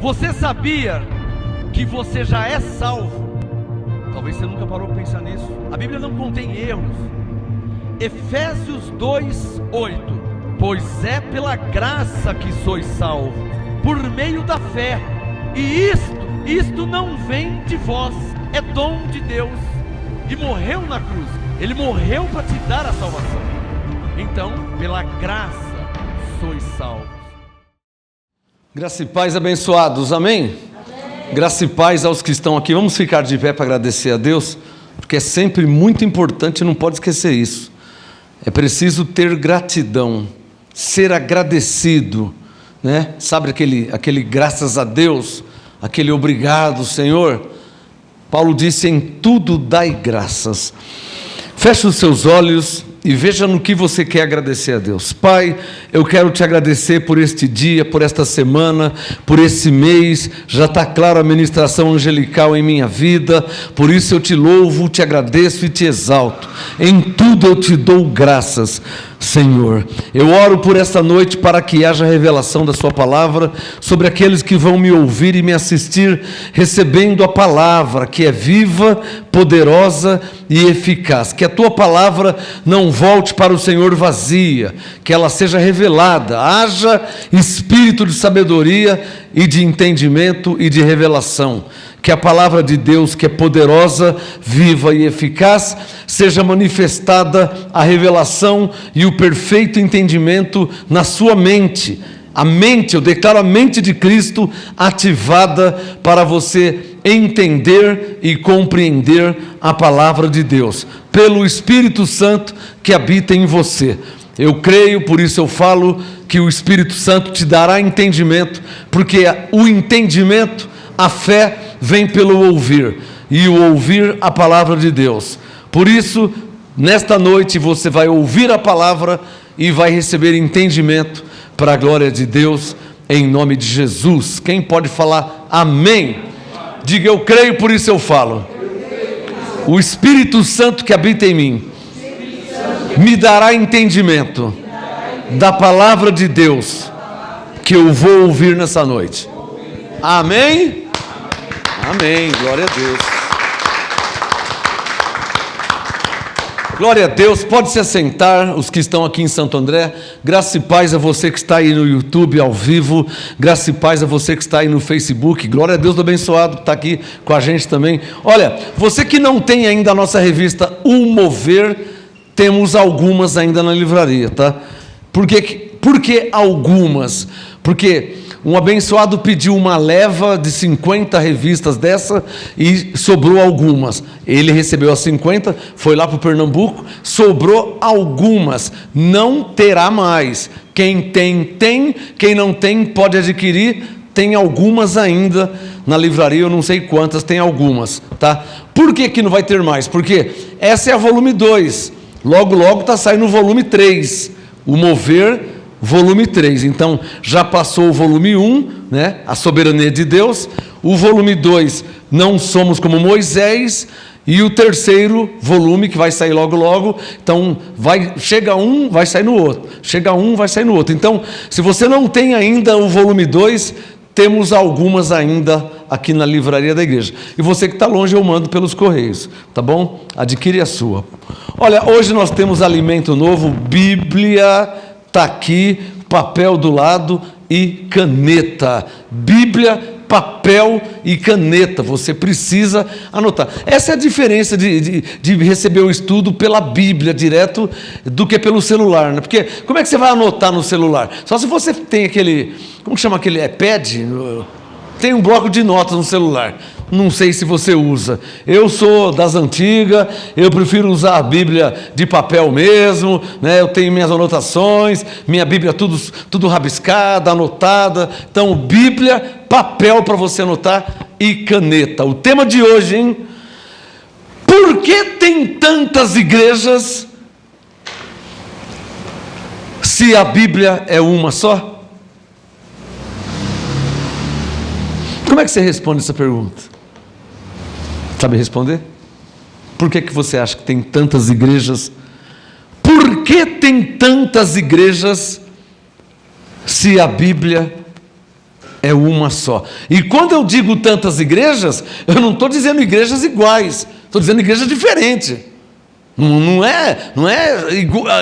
Você sabia que você já é salvo? Talvez você nunca parou para pensar nisso. A Bíblia não contém erros. Efésios 2:8. Pois é pela graça que sois salvos, por meio da fé. E isto não vem de vós, é dom de Deus. E morreu na cruz. Ele morreu para te dar a salvação. Então, pela graça sois salvos. Graça e paz, abençoados, amém? Amém? Graça e paz aos que estão aqui. Vamos ficar de pé para agradecer a Deus, porque é sempre muito importante, não pode esquecer isso. É preciso ter gratidão, ser agradecido, né? Sabe aquele graças a Deus, aquele obrigado, Senhor? Paulo disse: em tudo dai graças. Feche os seus olhos e veja no que você quer agradecer a Deus. Pai, eu quero te agradecer por este dia, por esta semana, por esse mês. Já está claro a ministração angelical em minha vida. Por isso eu te louvo, te agradeço e te exalto. Em tudo eu te dou graças, Senhor. Eu oro por esta noite para que haja revelação da sua palavra sobre aqueles que vão me ouvir e me assistir, recebendo a palavra que é viva, poderosa e eficaz. Que a tua palavra não volte para o Senhor vazia, que ela seja revelada, haja espírito de sabedoria e de entendimento e de revelação. Que a palavra de Deus, que é poderosa, viva e eficaz, seja manifestada a revelação e o perfeito entendimento na sua mente. A mente, eu declaro a mente de Cristo ativada para você entender e compreender a palavra de Deus, pelo Espírito Santo que habita em você. Eu creio, por isso eu falo que o Espírito Santo te dará entendimento, porque o entendimento, a fé, vem pelo ouvir, e o ouvir a palavra de Deus. Por isso, nesta noite você vai ouvir a palavra e vai receber entendimento para a glória de Deus, em nome de Jesus. Quem pode falar amém? Diga: eu creio, por isso eu falo. O Espírito Santo que habita em mim me dará entendimento da palavra de Deus que eu vou ouvir nessa noite. Amém? Amém, glória a Deus. Glória a Deus, pode se assentar, os que estão aqui em Santo André. Graça e paz a você que está aí no YouTube ao vivo. Graça e paz a você que está aí no Facebook. Glória a Deus do abençoado que está aqui com a gente também. Olha, você que não tem ainda a nossa revista O Mover, temos algumas ainda na livraria, tá? Por que algumas? Porque um abençoado pediu uma leva de 50 revistas dessa e sobrou algumas. Ele recebeu as 50, foi lá para o Pernambuco, sobrou algumas, não terá mais. Quem tem, tem, quem não tem pode adquirir, tem algumas ainda na livraria, eu não sei quantas, tem algumas, tá? Por que não vai ter mais? Porque essa é a volume 2, logo está saindo o volume 3, o Mover, volume 3, então já passou o volume 1, né? A soberania de Deus, o volume 2, não somos como Moisés, e o terceiro volume que vai sair logo, então chega um, vai sair no outro, chega um, vai sair no outro. Então, se você não tem ainda o volume 2, temos algumas ainda aqui na livraria da igreja. E você que está longe, eu mando pelos correios, tá bom? Adquire a sua. Olha, hoje nós temos alimento novo, Bíblia está aqui, papel do lado e caneta. Bíblia, papel e caneta, você precisa anotar. Essa é a diferença de receber o estudo pela Bíblia direto do que pelo celular, né? Porque como é que você vai anotar no celular? Só se você tem aquele, como chama aquele iPad? Tem um bloco de notas no celular. Não sei se você usa. Eu sou das antigas, eu prefiro usar a Bíblia de papel mesmo, né? Eu tenho minhas anotações, minha Bíblia tudo rabiscada, anotada. Então, Bíblia, papel para você anotar e caneta. O tema de hoje, hein? Por que tem tantas igrejas se a Bíblia é uma só? Como é que você responde essa pergunta? Sabe responder? Por que você acha que tem tantas igrejas? Por que tem tantas igrejas se a Bíblia É uma só. E quando eu digo tantas igrejas, eu não estou dizendo igrejas iguais, estou dizendo igrejas diferentes. Não é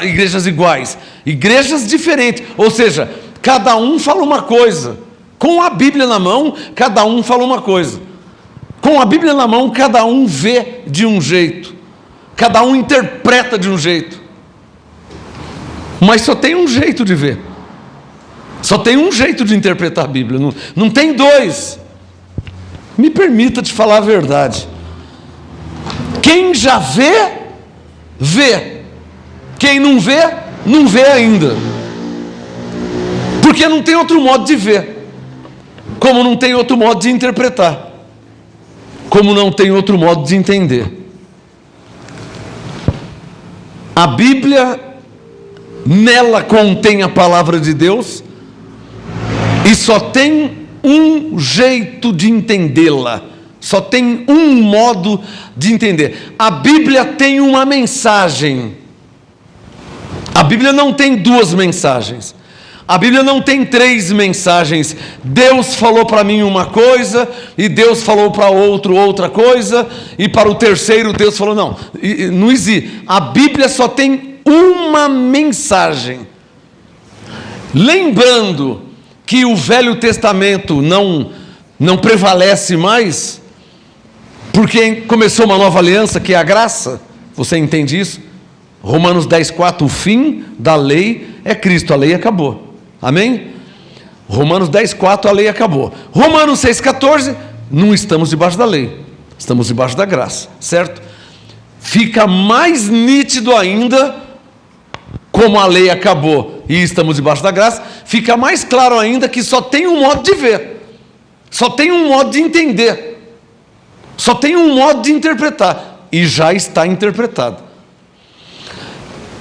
igrejas iguais, igrejas diferentes. Ou seja, cada um fala uma coisa. Com a Bíblia na mão, cada um fala uma coisa. Com a Bíblia na mão, cada um vê de um jeito. Cada um interpreta de um jeito. Mas só tem um jeito de ver. Só tem um jeito de interpretar a Bíblia. Não tem dois. Me permita te falar a verdade. Quem já vê, vê. Quem não vê, não vê ainda. Porque não tem outro modo de ver. Como não tem outro modo de interpretar. Como não tem outro modo de entender. A Bíblia, nela contém a palavra de Deus, e só tem um jeito de entendê-la. Só tem um modo de entender. A Bíblia tem uma mensagem. A Bíblia não tem duas mensagens. A Bíblia não tem três mensagens. Deus falou para mim uma coisa, e Deus falou para outro outra coisa, e para o terceiro Deus falou, não existe. A Bíblia só tem uma mensagem. Lembrando que o Velho Testamento não prevalece mais, porque começou uma nova aliança, que é a graça. Você entende isso? Romanos 10,4, o fim da lei é Cristo, a lei acabou. Amém? Romanos 10,4, a lei acabou. Romanos 6,14, não estamos debaixo da lei, estamos debaixo da graça, certo? Fica mais nítido ainda, como a lei acabou e estamos debaixo da graça, fica mais claro ainda que só tem um modo de ver, só tem um modo de entender, só tem um modo de interpretar, e já está interpretado.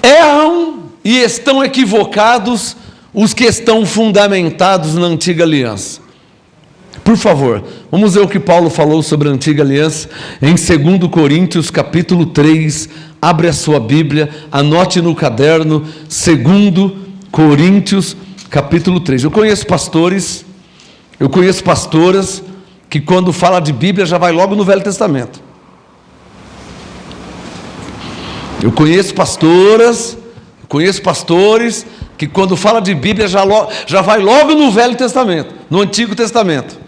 Erram e estão equivocados os que estão fundamentados na antiga aliança. Por favor, vamos ver o que Paulo falou sobre a antiga aliança em 2 Coríntios capítulo 3, abre a sua Bíblia, anote no caderno, 2 Coríntios capítulo 3. Eu conheço pastores, eu conheço pastoras, que quando fala de Bíblia já vai logo no Velho Testamento. Eu conheço pastoras, conheço pastores, que quando fala de Bíblia já vai logo no Velho Testamento, no Antigo Testamento.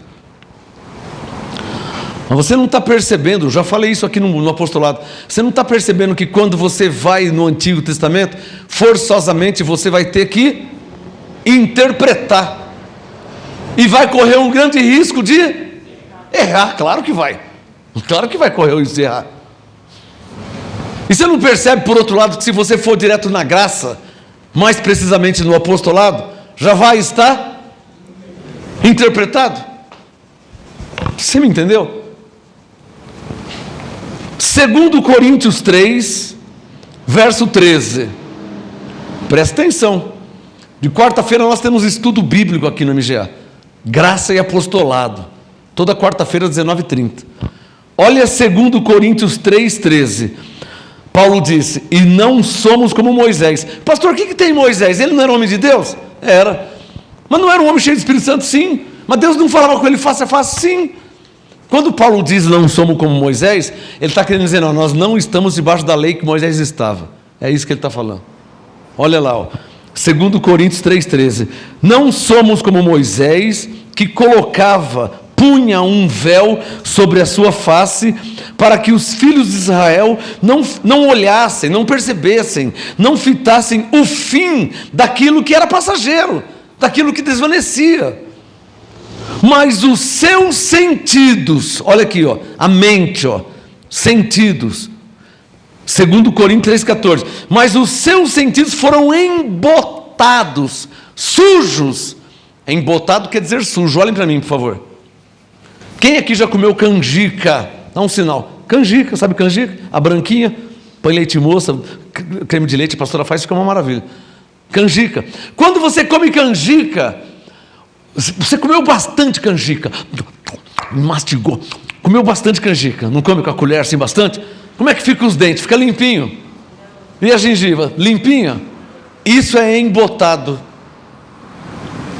Mas você não está percebendo, já falei isso aqui no apostolado, você não está percebendo que quando você vai no Antigo Testamento, forçosamente você vai ter que interpretar, e vai correr um grande risco de errar, claro que vai correr o risco de errar. E você não percebe, por outro lado, que se você for direto na graça, mais precisamente no apostolado, já vai estar interpretado? Você me entendeu? 2 Coríntios 3, verso 13. Presta atenção. De quarta-feira nós temos estudo bíblico aqui no MGA. Graça e apostolado. Toda quarta-feira, 19h30. Olha 2 Coríntios 3, 13. Paulo disse, e não somos como Moisés. Pastor, o que tem Moisés? Ele não era homem de Deus? Era. Mas não era um homem cheio de Espírito Santo? Sim. Mas Deus não falava com ele face a face? Sim. Quando Paulo diz, não somos como Moisés, ele está querendo dizer, não, nós não estamos debaixo da lei que Moisés estava. É isso que ele está falando. Olha lá, 2 Coríntios 3,13. Não somos como Moisés, que punha um véu sobre a sua face, para que os filhos de Israel não olhassem, não percebessem, não fitassem o fim daquilo que era passageiro, daquilo que desvanecia. Mas os seus sentidos, olha aqui, a mente, sentidos, 2 Coríntios 3,14, mas os seus sentidos foram embotados, sujos. Embotado quer dizer sujo, olhem para mim, por favor. Quem aqui já comeu canjica? Dá um sinal. Canjica, sabe canjica? A branquinha, põe leite moça, creme de leite, a pastora faz, fica uma maravilha. Canjica. Quando você come canjica, você comeu bastante canjica, mastigou, comeu bastante canjica, não come com a colher assim bastante? Como é que fica os dentes? Fica limpinho. E a gengiva? Limpinha. Isso é embotado.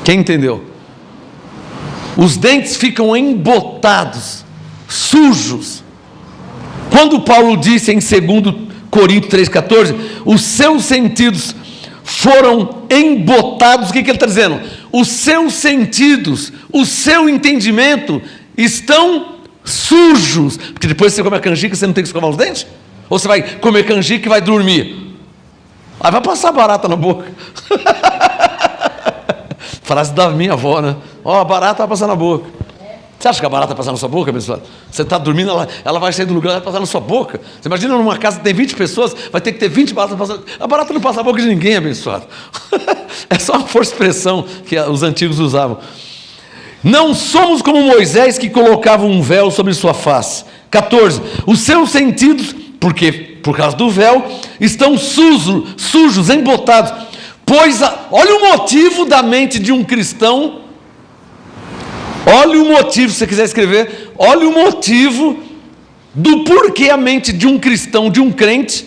Quem entendeu? Os dentes ficam embotados, sujos. Quando Paulo disse em 2 Coríntios 3,14, os seus sentidos foram embotados, o que ele está dizendo? Os seus sentidos, o seu entendimento estão sujos. Porque depois você come a canjica, você não tem que escovar os dentes? Ou você vai comer canjica e vai dormir? Aí vai passar barata na boca. Frase da minha avó, né? Ó, a barata vai passar na boca. Você acha que a barata vai passar na sua boca, abençoado? Você está dormindo, ela vai sair do lugar e vai passar na sua boca. Você imagina numa casa que tem 20 pessoas, vai ter que ter 20 baratas passando. A barata não passa na boca de ninguém, abençoado. É só uma força-expressão que os antigos usavam. Não somos como Moisés, que colocava um véu sobre sua face. 14. Os seus sentidos, por causa do véu, estão sujos, embotados. Pois, olha o motivo da mente de um cristão. Olha o motivo, se você quiser escrever, olha o motivo do porquê a mente de um cristão, de um crente,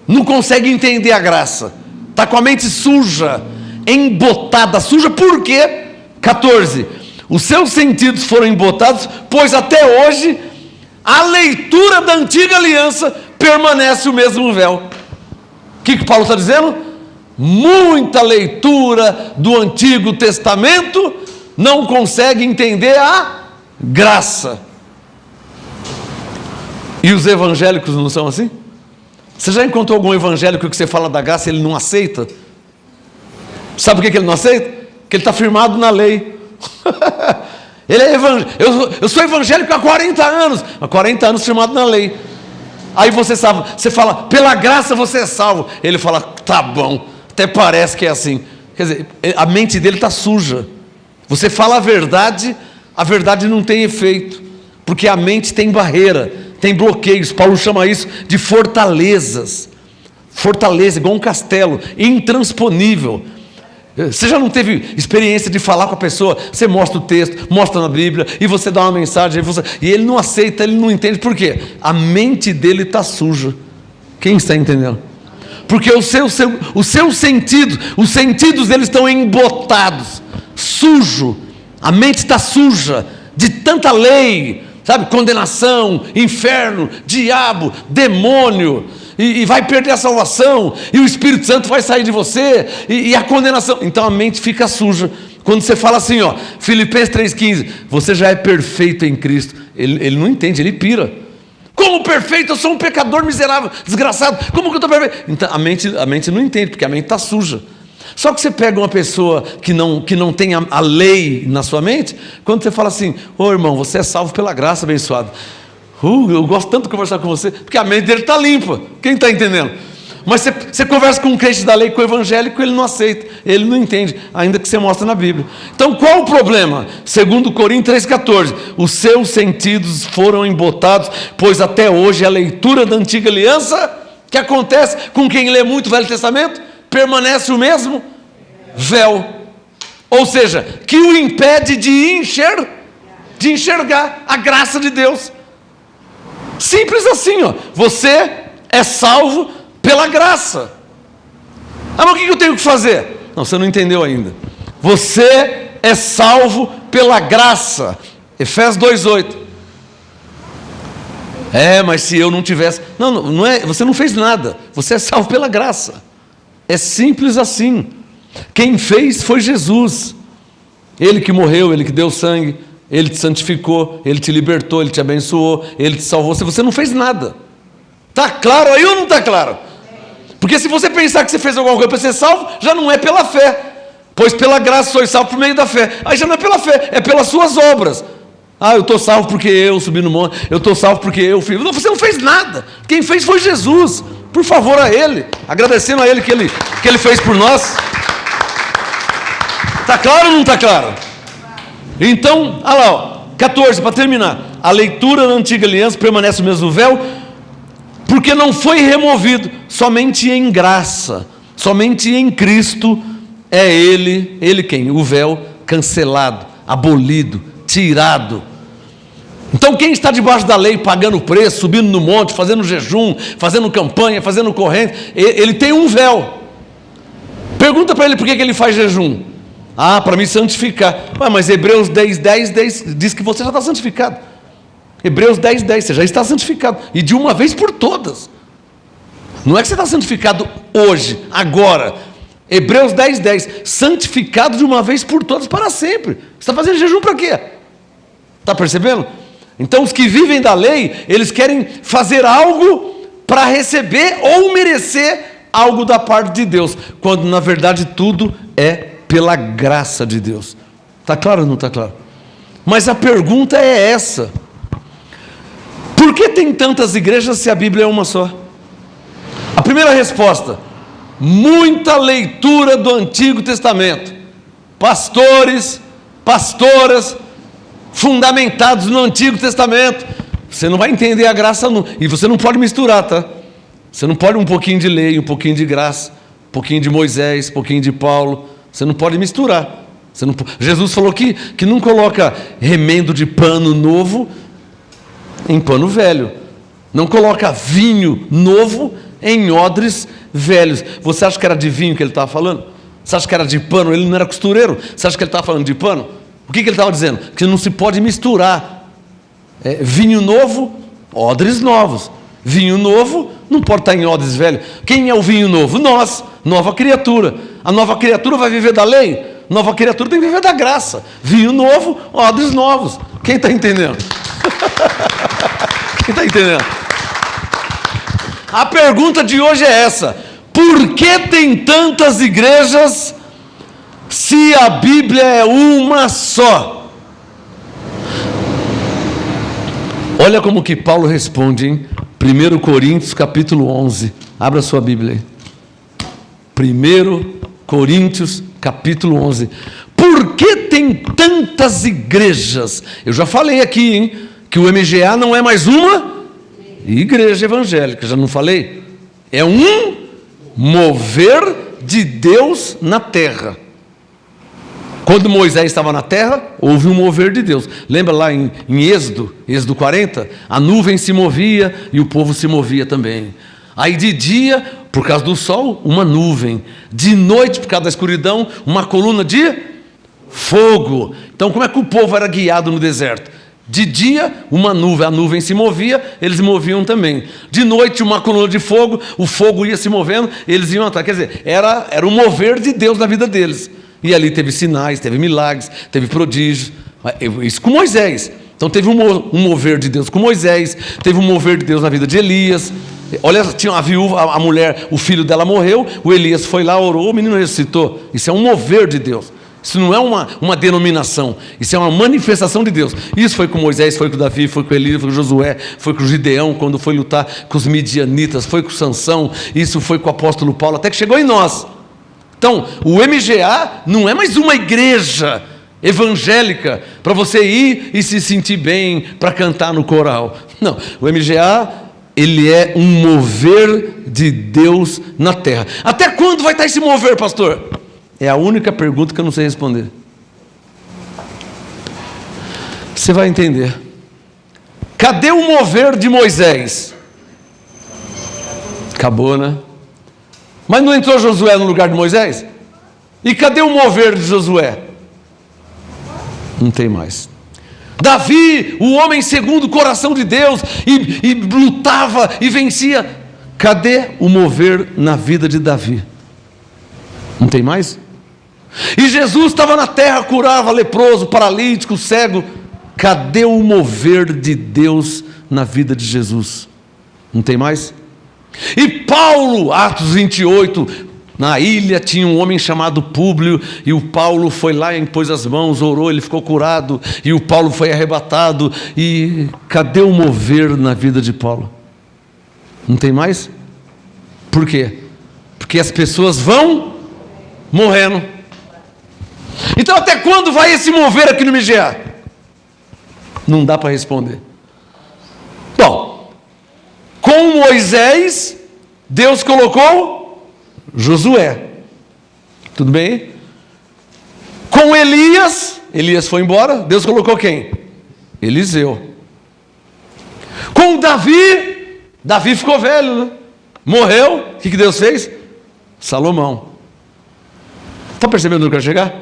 não consegue entender a graça. Está com a mente suja, embotada, suja por quê? 14. Os seus sentidos foram embotados, pois até hoje a leitura da antiga aliança permanece o mesmo véu. O que Paulo está dizendo? Muita leitura do Antigo Testamento não consegue entender a graça. E os evangélicos não são assim? Você já encontrou algum evangélico que você fala da graça e ele não aceita? Sabe por que ele não aceita? Porque ele está firmado na lei. Ele é eu sou evangélico há 40 anos. Há 40 anos firmado na lei. Aí você fala, pela graça você é salvo. Ele fala, tá bom, até parece que é assim. Quer dizer, a mente dele está suja. Você fala a verdade não tem efeito, porque a mente tem barreira, tem bloqueios. Paulo chama isso de fortalezas. Fortaleza, igual um castelo, intransponível. Você já não teve experiência de falar com a pessoa? Você mostra o texto, mostra na Bíblia, e você dá uma mensagem, e ele não aceita, ele não entende. Por quê? A mente dele está suja. Quem está entendendo? Porque os seus sentidos, os sentidos deles estão embotados, sujo. A mente está suja de tanta lei, sabe? Condenação, inferno, diabo, demônio, e vai perder a salvação, e o Espírito Santo vai sair de você, e a condenação. Então a mente fica suja. Quando você fala assim, ó, Filipenses 3,15, você já é perfeito em Cristo, ele não entende, ele pira. Como perfeito? Eu sou um pecador miserável, desgraçado. Como que eu estou perfeito? Então a mente não entende, porque a mente está suja. Só que você pega uma pessoa que não tem a lei na sua mente, quando você fala assim, ô irmão, você é salvo pela graça, abençoado. Eu gosto tanto de conversar com você, porque a mente dele está limpa. Quem está entendendo? Mas você conversa com um crente da lei, com o evangélico, ele não aceita, ele não entende, ainda que você mostre na Bíblia. Então qual o problema? 2 Coríntios 3,14, os seus sentidos foram embotados, pois até hoje a leitura da antiga aliança, que acontece com quem lê muito o Velho Testamento, permanece o mesmo véu. Ou seja, que o impede de enxergar a graça de Deus. Simples assim, ó. Você é salvo pela graça. Ah, mas o que eu tenho que fazer? Não, você não entendeu ainda. Você é salvo pela graça. Efésios 2,8. Mas se eu não tivesse... Não é, você não fez nada. Você é salvo pela graça. É simples assim. Quem fez foi Jesus. Ele que morreu, Ele que deu sangue, Ele te santificou, Ele te libertou, Ele te abençoou, Ele te salvou. Você não fez nada. Está claro aí ou não está claro? Porque se você pensar que você fez alguma coisa para ser salvo, já não é pela fé. Pois pela graça sois salvo por meio da fé. Aí já não é pela fé, é pelas suas obras. Eu estou salvo porque eu subi no monte, eu estou salvo porque eu fiz. Não, você não fez nada. Quem fez foi Jesus. Por favor a Ele, agradecendo a Ele que Ele fez por nós. Está claro ou não está claro? Então, olha lá, ó, 14, para terminar. A leitura da antiga aliança permanece o mesmo véu, porque não foi removido, somente em graça, somente em Cristo é Ele quem? O véu cancelado, abolido, tirado. Então quem está debaixo da lei, pagando preço, subindo no monte, fazendo jejum, fazendo campanha, fazendo corrente, ele tem um véu. Pergunta para ele por que ele faz jejum. Ah, para me santificar. Ué, mas Hebreus 10 diz que você já está santificado. Hebreus 10, você já está santificado. E de uma vez por todas. Não é que você está santificado hoje, agora. Hebreus 10, santificado de uma vez por todas para sempre. Você está fazendo jejum para quê? Está percebendo? Então os que vivem da lei, eles querem fazer algo para receber ou merecer algo da parte de Deus, quando na verdade tudo é pela graça de Deus. Está claro ou não está claro? Mas a pergunta é essa: por que tem tantas igrejas se a Bíblia é uma só? A primeira resposta: muita leitura do Antigo Testamento, pastores, pastoras, fundamentados no Antigo Testamento. Você não vai entender a graça não. E você não pode misturar, tá? Você não pode um pouquinho de lei, um pouquinho de graça, um pouquinho de Moisés, um pouquinho de Paulo. Você não pode misturar. Você não... Jesus falou que não coloca remendo de pano novo em pano velho. Não coloca vinho novo em odres velhos. Você acha que era de vinho que ele estava falando? Você acha que era de pano? Ele não era costureiro. Você acha que ele estava falando de pano? O que ele estava dizendo? Que não se pode misturar vinho novo, odres novos. Vinho novo não pode estar em odres velhos. Quem é o vinho novo? Nós, nova criatura. A nova criatura vai viver da lei? Nova criatura tem que viver da graça. Vinho novo, odres novos. Quem está entendendo? Quem está entendendo? A pergunta de hoje é essa: por que tem tantas igrejas se a Bíblia é uma só? Olha como que Paulo responde, hein? 1 Coríntios capítulo 11. Abra sua Bíblia aí. 1 Coríntios capítulo 11. Por que tem tantas igrejas? Eu já falei aqui, hein, que o MGA não é mais uma igreja evangélica, já não falei? É um mover de Deus na terra. Quando Moisés estava na terra, houve um mover de Deus. Lembra lá em Êxodo 40? A nuvem se movia e o povo se movia também. Aí de dia, por causa do sol, uma nuvem. De noite, por causa da escuridão, uma coluna de fogo. Então como é que o povo era guiado no deserto? De dia, uma nuvem, a nuvem se movia, eles moviam também. De noite, uma coluna de fogo, o fogo ia se movendo, eles iam atrás. Quer dizer, era o mover de Deus na vida deles. E ali teve sinais, teve milagres, teve prodígios. Isso com Moisés. Então teve um mover de Deus com Moisés, teve um mover de Deus na vida de Elias. Olha, tinha uma viúva, a mulher, o filho dela morreu, o Elias foi lá, orou, o menino ressuscitou. Isso é um mover de Deus. Isso não é uma denominação, isso é uma manifestação de Deus. Isso foi com Moisés, foi com Davi, foi com Elias, foi com Josué, foi com Gideão, quando foi lutar com os midianitas, foi com Sansão, isso foi com o apóstolo Paulo, até que chegou em nós. Então, o MGA não é mais uma igreja evangélica para você ir e se sentir bem para cantar no coral. Não, o MGA, ele é um mover de Deus na terra. Até quando vai estar esse mover, pastor? É a única pergunta que eu não sei responder. Você vai entender. Cadê o mover de Moisés? Acabou, né? Mas não entrou Josué no lugar de Moisés? E cadê o mover de Josué? Não tem mais. Davi, o homem segundo o coração de Deus, e lutava e vencia. Cadê o mover na vida de Davi? Não tem mais? E Jesus estava na terra, curava leproso, paralítico, cego. Cadê o mover de Deus na vida de Jesus? Não tem mais? E Paulo, Atos 28, na ilha tinha um homem chamado Públio, e o Paulo foi lá e impôs as mãos, orou, ele ficou curado, e o Paulo foi arrebatado. E cadê o mover na vida de Paulo? Não tem mais? Por quê? Porque as pessoas vão morrendo. Então até quando vai esse mover aqui no MGA? Não dá para responder. Bom, com Moisés, Deus colocou Josué. Tudo bem? Com Elias foi embora, Deus colocou quem? Eliseu. Com Davi ficou velho, né? Morreu, o que Deus fez? Salomão. Está percebendo onde eu quero chegar?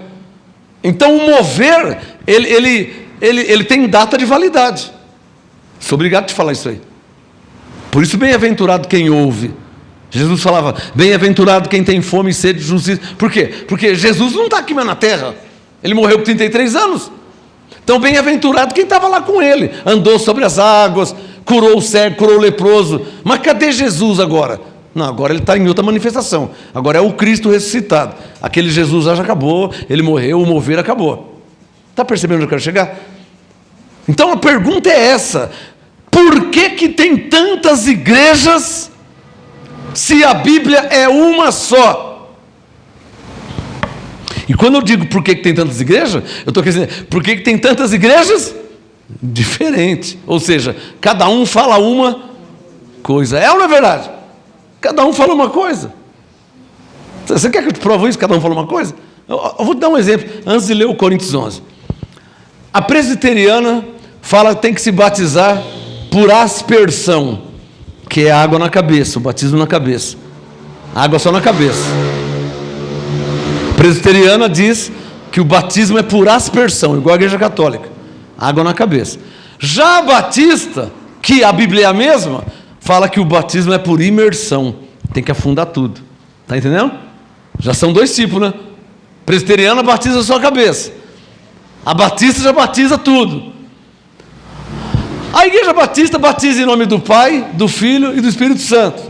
Então o mover, ele tem data de validade. Sou obrigado a te falar isso aí. Por isso, bem-aventurado quem ouve. Jesus falava, bem-aventurado quem tem fome e sede de justiça. Por quê? Porque Jesus não está aqui mais na terra. Ele morreu com 33 anos. Então, bem-aventurado quem estava lá com ele. Andou sobre as águas, curou o cego, curou o leproso. Mas cadê Jesus agora? Não, agora ele está em outra manifestação. Agora é o Cristo ressuscitado. Aquele Jesus já acabou, ele morreu, o mover acabou. Está percebendo onde eu quero chegar? Então a pergunta é essa: por que tem tantas igrejas se a Bíblia é uma só? E quando eu digo por que tem tantas igrejas, eu estou querendo dizer, por que tem tantas igrejas? Diferente. Ou seja, cada um fala uma coisa. É ou não é verdade? Cada um fala uma coisa. Você quer que eu te prove isso? Cada um fala uma coisa? Eu vou te dar um exemplo, antes de ler o Coríntios 11. A presbiteriana fala que tem que se batizar por aspersão, que é água na cabeça, o batismo na cabeça. Água só na cabeça. A presbiteriana diz que o batismo é por aspersão, igual a igreja católica. Água na cabeça. Já a batista, que a Bíblia é a mesma, fala que o batismo é por imersão. Tem que afundar tudo. Está entendendo? Já são dois tipos, né? Presbiteriana batiza só a cabeça. A batista já batiza tudo. A igreja batista batiza em nome do Pai, do Filho e do Espírito Santo.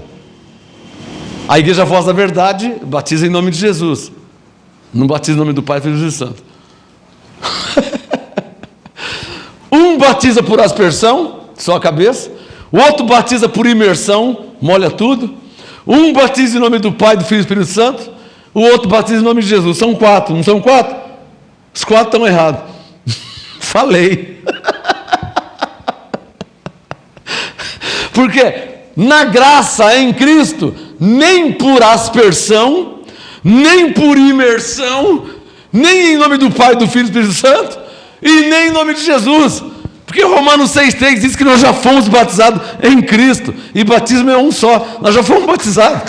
A igreja Voz da Verdade batiza em nome de Jesus. Não batiza em nome do Pai, Filho e Espírito Santo. Um batiza por aspersão, só a cabeça. O outro batiza por imersão, molha tudo. Um batiza em nome do Pai, do Filho e do Espírito Santo. O outro batiza em nome de Jesus. São quatro, não são quatro? Os quatro estão errados. Falei. Porque na graça em Cristo, nem por aspersão, nem por imersão, nem em nome do Pai, do Filho e do Espírito Santo, e nem em nome de Jesus. Porque Romanos 6,3 diz que nós já fomos batizados em Cristo, e batismo é um só, nós já fomos batizados.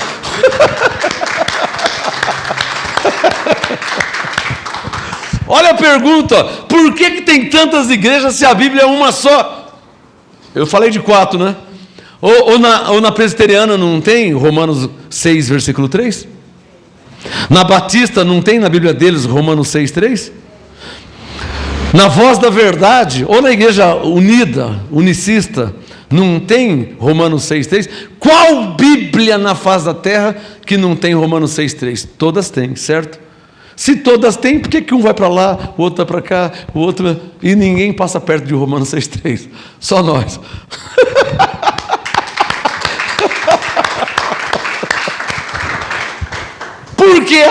Olha a pergunta: por que tem tantas igrejas se a Bíblia é uma só? Eu falei de quatro, né? Ou na presbiteriana não tem Romanos 6, versículo 3? Na batista não tem na Bíblia deles Romanos 6, 3? Na Voz da Verdade, ou na igreja unida, unicista, não tem Romanos 6, 3? Qual Bíblia na face da terra que não tem Romanos 6, 3? Todas têm, certo? Se todas têm, por que um vai para lá, o outro vai para cá, o outro... E ninguém passa perto de Romanos 6, 3? Só nós. Porque,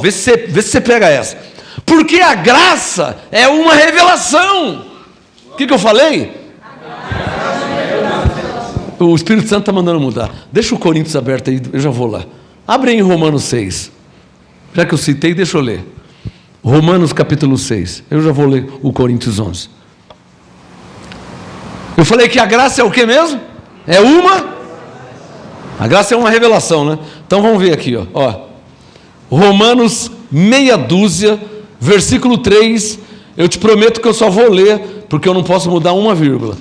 vê se você pega essa. Porque a graça é uma revelação. O que eu falei? O Espírito Santo está mandando mudar. Deixa o Coríntios aberto aí, eu já vou lá. Abre aí em Romanos 6. Já que eu citei, deixa eu ler. Romanos capítulo 6. Eu já vou ler o Coríntios 11. Eu falei que a graça é o que mesmo? É uma? A graça é uma revelação, né? Então vamos ver aqui, ó. Romanos meia dúzia, versículo 3. Eu te prometo que eu só vou ler, porque eu não posso mudar uma vírgula.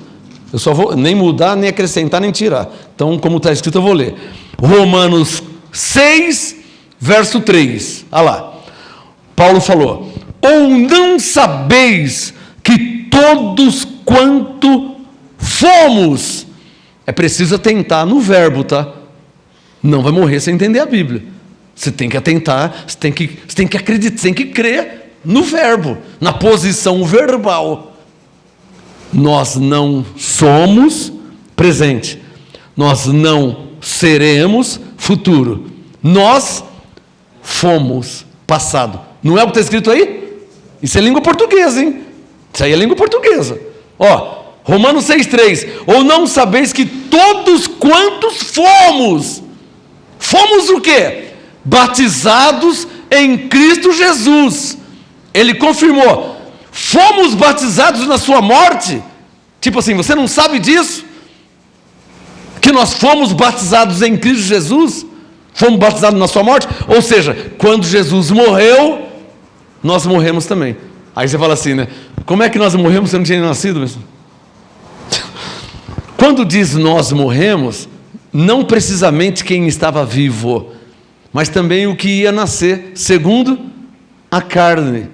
Eu só vou nem mudar, nem acrescentar, nem tirar. Então, como está escrito, eu vou ler. Romanos 6, verso 3. Olha lá. Paulo falou: ou não sabeis que todos quanto fomos... É preciso atentar no verbo, tá? Não vai morrer sem entender a Bíblia. Você tem que atentar, você tem que acreditar, você tem que crer no verbo, na posição verbal. Nós não somos presente, nós não seremos futuro, nós fomos passado. Não é o que está escrito aí? Isso é língua portuguesa, hein? Isso aí é língua portuguesa. Romanos 6,3. Ou não sabeis que todos quantos fomos o quê? Batizados em Cristo Jesus. Ele confirmou: fomos batizados na sua morte. Tipo assim, você não sabe disso? Que nós fomos batizados em Cristo Jesus? Fomos batizados na sua morte? Ou seja, quando Jesus morreu, nós morremos também. Aí você fala assim, né? Como é que nós morremos se eu não tinha nascido? Quando diz nós morremos, não precisamente quem estava vivo, mas também o que ia nascer, segundo a carne.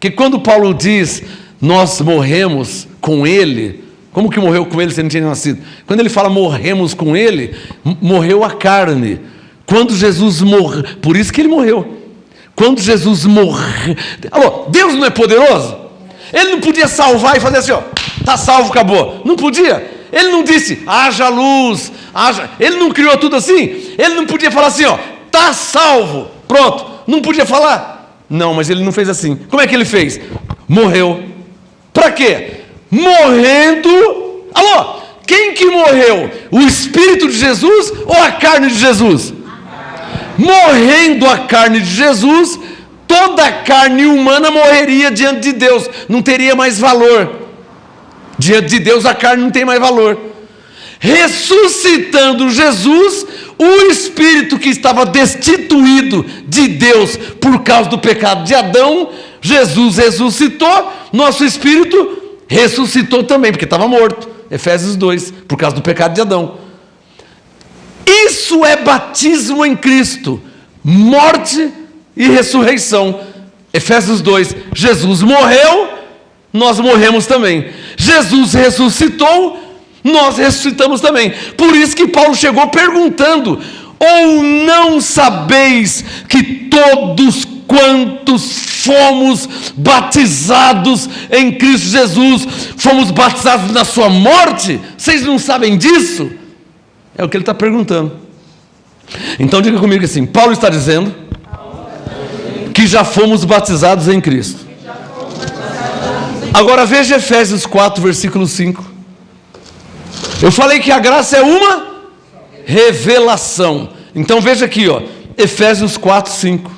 Que quando Paulo diz nós morremos com ele, como que morreu com ele se não tinha nascido? Quando ele fala morremos com ele, morreu a carne. Quando Jesus morreu, por isso que ele morreu. Quando Jesus morreu, alô, Deus não é poderoso? Ele não podia salvar e fazer assim, ó, tá salvo, acabou. Não podia. Ele não disse, haja luz, haja. Ele não criou tudo assim. Ele não podia falar assim, ó, tá salvo, pronto. Não podia falar. Não, mas ele não fez assim. Como é que ele fez? Morreu. Para quê? Morrendo. Alô, quem que morreu? O Espírito de Jesus ou a carne de Jesus? Morrendo a carne de Jesus, toda a carne humana morreria diante de Deus, não teria mais valor. Diante de Deus a carne não tem mais valor. Ressuscitando Jesus, o Espírito que estava destituído de Deus por causa do pecado de Adão, Jesus ressuscitou, nosso Espírito ressuscitou também, porque estava morto. Efésios 2, por causa do pecado de Adão. Isso é batismo em Cristo, morte e ressurreição. Efésios 2, Jesus morreu, nós morremos também. Jesus ressuscitou, nós ressuscitamos também. Por isso que Paulo chegou perguntando, ou não sabeis que todos quantos fomos batizados em Cristo Jesus, fomos batizados na sua morte? Vocês não sabem disso? É o que ele está perguntando. Então diga comigo assim, Paulo está dizendo que já fomos batizados em Cristo. Agora veja Efésios 4, versículo 5. Eu falei que a graça é uma revelação. Então veja aqui, ó, Efésios 4, 5.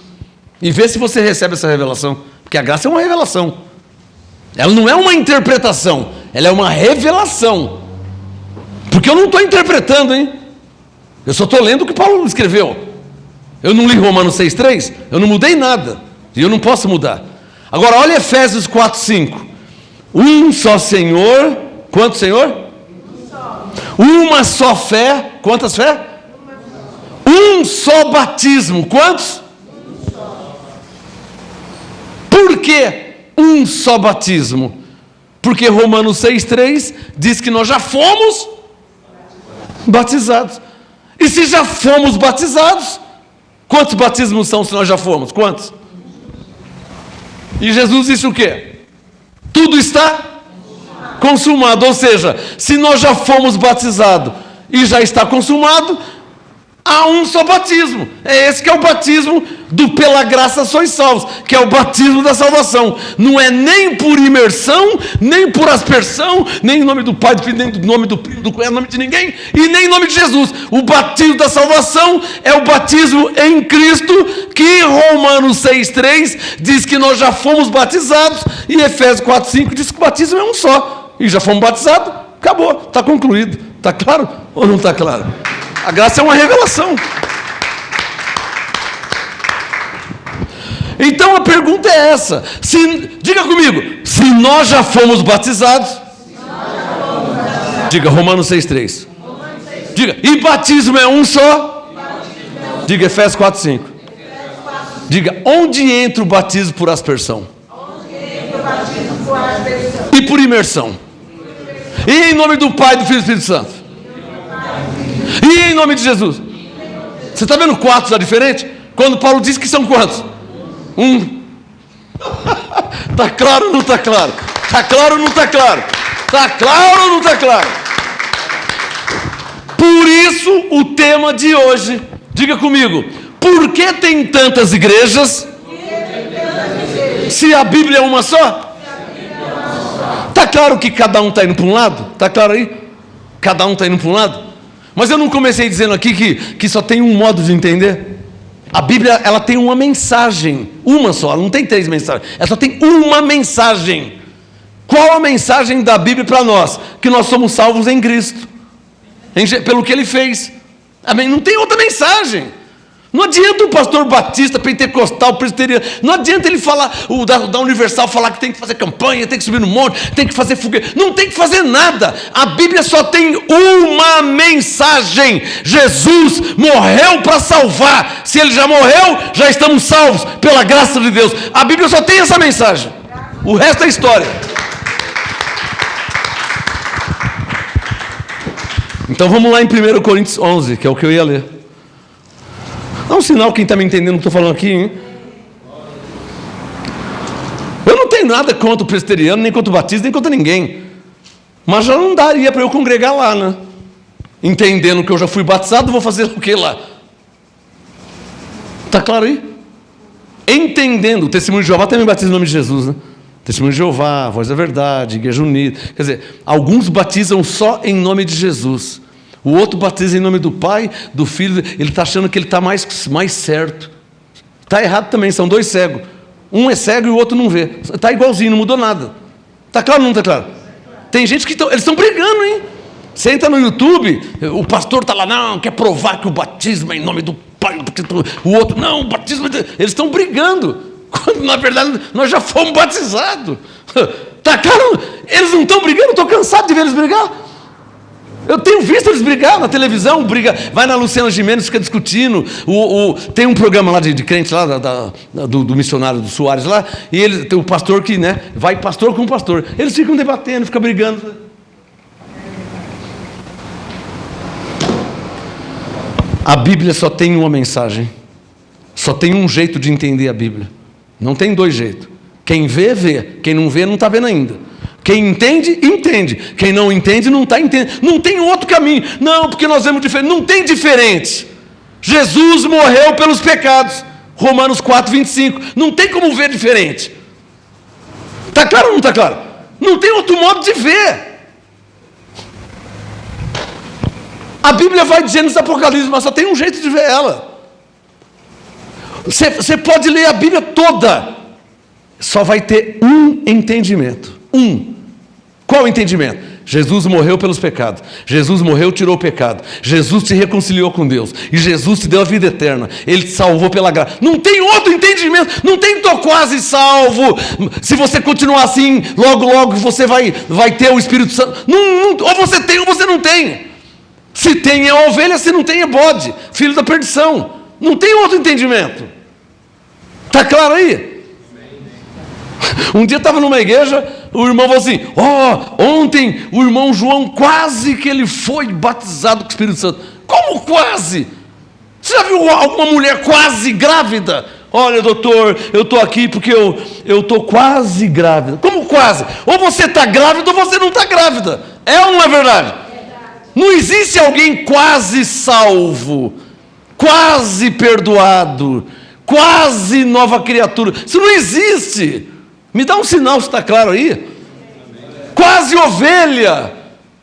E vê se você recebe essa revelação. Porque a graça é uma revelação. Ela não é uma interpretação, ela é uma revelação. Porque eu não estou interpretando, hein? Eu só estou lendo o que Paulo escreveu. Eu não li Romanos 6,3, eu não mudei nada. E eu não posso mudar. Agora olha Efésios 4, 5. Um só Senhor. Quanto Senhor? Um só. Uma só fé. Quantas fé? Um só batismo. Quantos? Um só. Por que um só batismo? Porque Romanos 6,3 diz que nós já fomos batizados. E se já fomos batizados, quantos batismos são se nós já fomos? Quantos? E Jesus disse o quê? Tudo está consumado. Ou seja, se nós já fomos batizados e já está consumado, há um só batismo. É esse que é o batismo do pela graça sois salvos, que é o batismo da salvação. Não é nem por imersão, nem por aspersão, nem em nome do Pai, do Filho, nem do nome do Primo, do Cunhado, nome de ninguém, e nem em nome de Jesus. O batismo da salvação é o batismo em Cristo, que Romanos 6,3 diz que nós já fomos batizados, e Efésios 4,5 diz que o batismo é um só. E já fomos batizados, acabou, está concluído. Está claro ou não está claro? A graça é uma revelação. Então a pergunta é essa. Diga comigo, se nós já fomos batizados, diga Romanos 6,3. Diga, e batismo é um só? Diga Efésios 4,5. Diga, onde entra o batismo por aspersão? E por imersão? E em nome do Pai, do Filho e do Espírito Santo? E em nome de Jesus? Você está vendo quatro já diferentes? Quando Paulo diz que são quantos? Um. Está claro ou não está claro? Está claro ou não está claro? Está claro ou não está claro? Por isso o tema de hoje, diga comigo, por que tem tantas igrejas? Se a Bíblia é uma só? Está claro que cada um está indo para um lado? Está claro aí? Cada um está indo para um lado? Mas eu não comecei dizendo aqui que só tem um modo de entender? A Bíblia, ela tem uma mensagem, uma só, ela não tem três mensagens, ela só tem uma mensagem. Qual a mensagem da Bíblia para nós? Que nós somos salvos em Cristo, pelo que Ele fez. Amém? Não tem outra mensagem. Não adianta o pastor batista, pentecostal, presbiteriano, não adianta ele falar, o da Universal falar que tem que fazer campanha, tem que subir no monte, tem que fazer fogueira, não tem que fazer nada. A Bíblia só tem uma mensagem: Jesus morreu para salvar. Se ele já morreu, já estamos salvos pela graça de Deus. A Bíblia só tem essa mensagem, o resto é história. Então vamos lá em 1 Coríntios 11, que é o que eu ia ler. Dá um sinal quem está me entendendo o que estou falando aqui, hein? Eu não tenho nada contra o presbiteriano, nem contra o batista, nem contra ninguém. Mas já não daria para eu congregar lá, né? Entendendo que eu já fui batizado, vou fazer o que lá? Está claro aí? Entendendo, o Testemunho de Jeová também batiza em nome de Jesus, né? Testemunho de Jeová, Voz da Verdade, Igreja Unida. Quer dizer, alguns batizam só em nome de Jesus. O outro batiza em nome do Pai, do Filho. Ele está achando que ele está mais certo. Está errado também, são dois cegos. Um é cego e o outro não vê. Está igualzinho, não mudou nada. Está claro ou não está claro? Tem gente que eles estão brigando, hein? Você entra no YouTube, o pastor está lá, não, quer provar que o batismo é em nome do Pai. O outro, não, o batismo é... Eles estão brigando, quando na verdade nós já fomos batizados. Está claro? Eles não estão brigando, eu estou cansado de ver eles brigar. Eu tenho visto eles brigar na televisão, vai na Luciana Gimenez, fica discutindo. Tem um programa lá de crente lá, do missionário do Soares lá, e ele tem o pastor que, né, vai pastor com pastor. Eles ficam debatendo, ficam brigando. A Bíblia só tem uma mensagem, só tem um jeito de entender a Bíblia. Não tem dois jeitos. Quem vê, vê. Quem não vê, não está vendo ainda. Quem entende, entende. Quem não entende, não está entendendo. Não tem outro caminho. Não, porque nós vemos diferente. Não tem diferente. Jesus morreu pelos pecados. Romanos 4, 25. Não tem como ver diferente. Está claro ou não está claro? Não tem outro modo de ver. A Bíblia vai dizendo nos Apocalipse, mas só tem um jeito de ver ela. Você pode ler a Bíblia toda. Só vai ter um entendimento. Qual o entendimento? Jesus morreu pelos pecados. Jesus morreu, tirou o pecado. Jesus te reconciliou com Deus. E Jesus te deu a vida eterna. Ele te salvou pela graça. Não tem outro entendimento. Não tem tô quase salvo. Se você continuar assim, logo você vai ter o Espírito Santo. Ou você tem ou você não tem. Se tem é ovelha, se não tem é bode. Filho da perdição. Não tem outro entendimento. Está claro aí? Um dia eu estava numa igreja, o irmão falou assim, ontem o irmão João quase que ele foi batizado com o Espírito Santo. Como quase? Você já viu alguma mulher quase grávida? Olha, doutor, eu estou aqui porque eu estou quase grávida. Como quase? Ou você está grávida ou você não está grávida. É ou não é verdade? Não existe alguém quase salvo, quase perdoado, quase nova criatura. Isso não existe. Me dá um sinal se está claro aí. Quase ovelha.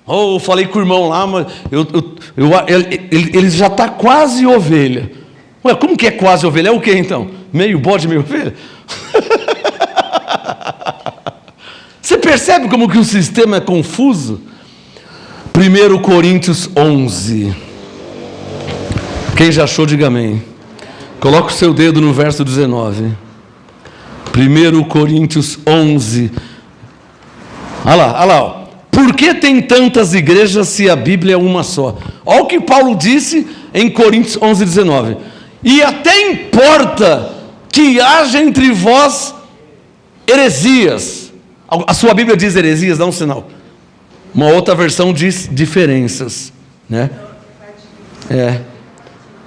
Eu falei com o irmão lá, mas ele já está quase ovelha. Ué, como que é quase ovelha? É o que então? Meio bode, meio ovelha? Você percebe como que o sistema é confuso? 1 Coríntios 11. Quem já achou, diga amém. Coloca o seu dedo no verso 19. 1 Coríntios 11. Olha lá, ó. Por que tem tantas igrejas se a Bíblia é uma só? Olha o que Paulo disse em Coríntios 11, 19. E até importa que haja entre vós heresias. A sua Bíblia diz heresias, dá um sinal. Uma outra versão diz diferenças, né?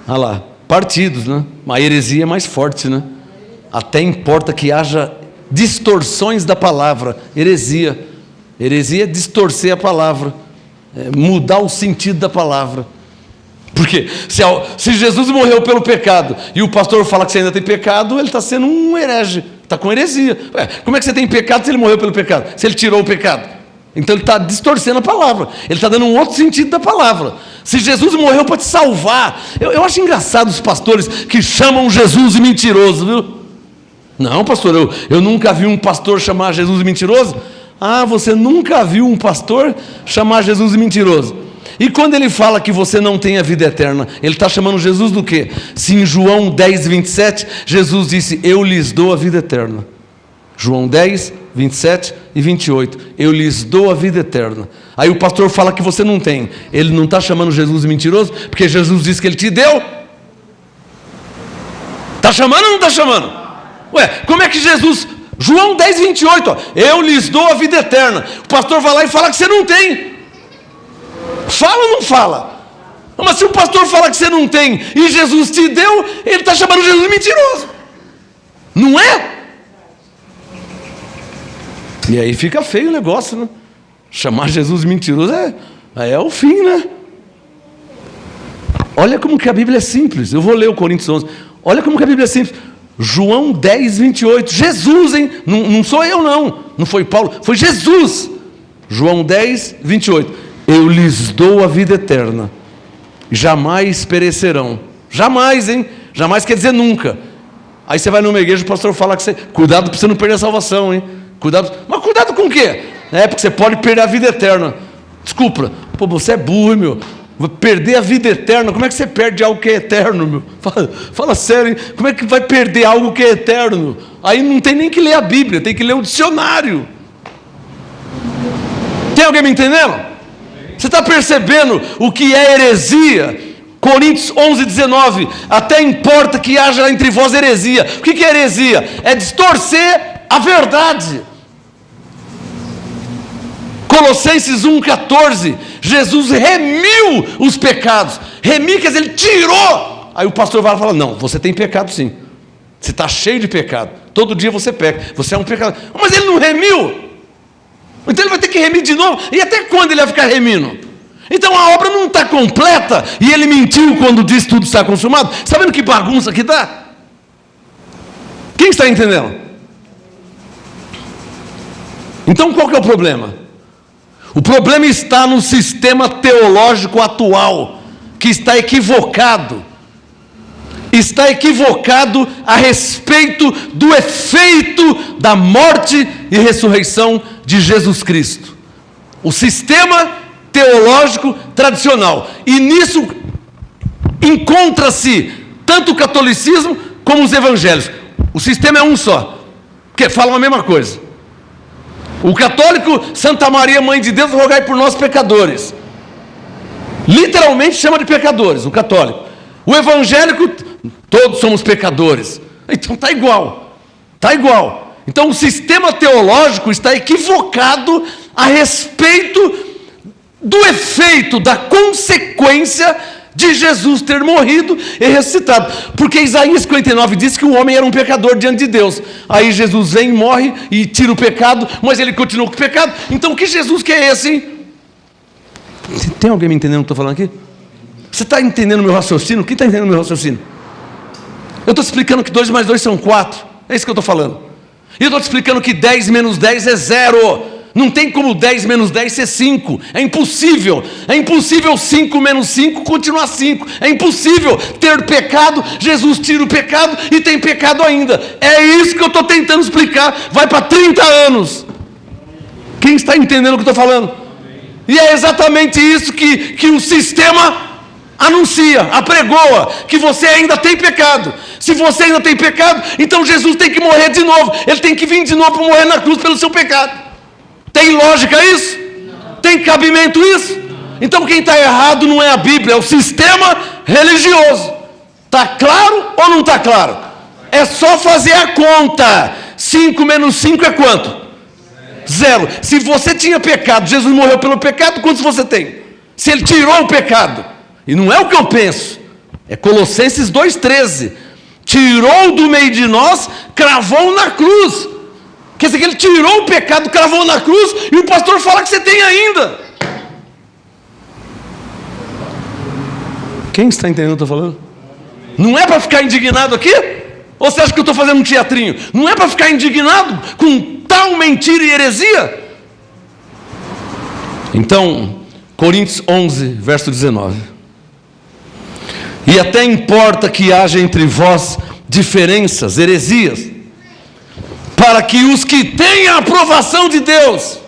Olha lá, partidos, né? Uma heresia é mais forte, né? Até importa que haja distorções da palavra. Heresia é distorcer a palavra, mudar o sentido da palavra. Porque se Jesus morreu pelo pecado e o pastor fala que você ainda tem pecado, ele está sendo um herege, está com heresia. Como é que você tem pecado se ele morreu pelo pecado? Se ele tirou o pecado? Então ele está distorcendo a palavra, ele está dando um outro sentido da palavra. Se Jesus morreu para te salvar, eu acho engraçado os pastores que chamam Jesus de mentiroso, viu? Não, pastor, eu nunca vi um pastor chamar Jesus de mentiroso. Você nunca viu um pastor chamar Jesus de mentiroso? E quando ele fala que você não tem a vida eterna, ele está chamando Jesus do quê? Se em João 10, 27, Jesus disse, eu lhes dou a vida eterna. João 10, 27 e 28, eu lhes dou a vida eterna. Aí o pastor fala que você não tem. Ele não está chamando Jesus de mentiroso, porque Jesus disse que ele te deu. Está chamando ou não está chamando? Ué, como é que Jesus... João 10, 28, ó, eu lhes dou a vida eterna. O pastor vai lá e fala que você não tem. Fala ou não fala? Mas se o pastor fala que você não tem e Jesus te deu, ele está chamando Jesus de mentiroso. Não é? E aí fica feio o negócio, né? Chamar Jesus de mentiroso é o fim, né? Olha como que a Bíblia é simples. Eu vou ler o Coríntios 11. Olha como que a Bíblia é simples. João 10, 28. Jesus, hein? Não sou eu, não. Não foi Paulo, foi Jesus. João 10, 28. Eu lhes dou a vida eterna. Jamais perecerão. Jamais, hein? Jamais quer dizer nunca. Aí você vai numa igreja, o pastor fala que você... Cuidado para você não perder a salvação, hein? Cuidado. Mas cuidado com o quê? É porque você pode perder a vida eterna. Desculpa. Pô, você é burro, meu. Perder a vida eterna, como é que você perde algo que é eterno, meu? Fala sério, hein? Como é que vai perder algo que é eterno? Aí não tem nem que ler a Bíblia, tem que ler o dicionário. Tem alguém me entendendo? Você está percebendo o que é heresia? Coríntios 11, 19, até importa que haja entre vós heresia. O que é heresia? É distorcer a verdade. Colossenses 1,14, Jesus remiu os pecados. Remir quer dizer, ele tirou. Aí o pastor vai falar, não, você tem pecado sim. Você está cheio de pecado. Todo dia você peca. Você é um pecador. Mas ele não remiu. Então ele vai ter que remir de novo. E até quando ele vai ficar remindo? Então a obra não está completa. E ele mentiu quando disse tudo está consumado. Sabendo que bagunça que dá? Quem está entendendo? Então qual que é o problema? O problema está no sistema teológico atual, que está equivocado. Está equivocado a respeito do efeito da morte e ressurreição de Jesus Cristo. O sistema teológico tradicional. E nisso encontra-se tanto o catolicismo como os evangélicos. O sistema é um só, porque falam a mesma coisa. O católico, Santa Maria, Mãe de Deus, rogai por nós pecadores. Literalmente chama de pecadores, o católico. O evangélico, todos somos pecadores. Então está igual. Está igual. Então o sistema teológico está equivocado a respeito do efeito, da consequência de Jesus ter morrido e ressuscitado. Porque Isaías 59 diz que o homem era um pecador diante de Deus. Aí Jesus vem, morre e tira o pecado, mas ele continua com o pecado. Então que Jesus que é esse, hein? Tem alguém me entendendo o que eu estou falando aqui? Você está entendendo o meu raciocínio? Quem está entendendo o meu raciocínio? Eu estou te explicando que 2 mais 2 são 4. É isso que eu estou falando. E eu estou te explicando que 10 menos 10 é 0. Não tem como 10 menos 10 ser 5. É impossível. É impossível 5 menos 5 continuar 5. É impossível ter pecado. Jesus tira o pecado e tem pecado ainda. É isso que eu estou tentando explicar. Vai para 30 anos. Quem está entendendo o que eu estou falando? E é exatamente isso que o sistema anuncia, apregoa, que você ainda tem pecado. Se você ainda tem pecado, então Jesus tem que morrer de novo. Ele tem que vir de novo para morrer na cruz pelo seu pecado. Tem lógica isso? Não. Tem cabimento isso? Não. Então quem está errado não é a Bíblia, é o sistema religioso. Está claro ou não está claro? É só fazer a conta. 5 menos 5 é quanto? 0. Se você tinha pecado, Jesus morreu pelo pecado, quantos você tem? Se ele tirou o pecado, e não é o que eu penso, é Colossenses 2,13. Tirou do meio de nós, cravou na cruz. Quer dizer que ele tirou o pecado, cravou na cruz, e o pastor fala que você tem ainda. Quem está entendendo o que eu estou falando? Não é para ficar indignado aqui? Ou você acha que eu estou fazendo um teatrinho? Não é para ficar indignado com tal mentira e heresia? Então, Coríntios 11, verso 19. E até importa que haja entre vós diferenças, heresias, para que os que têm a aprovação de Deus...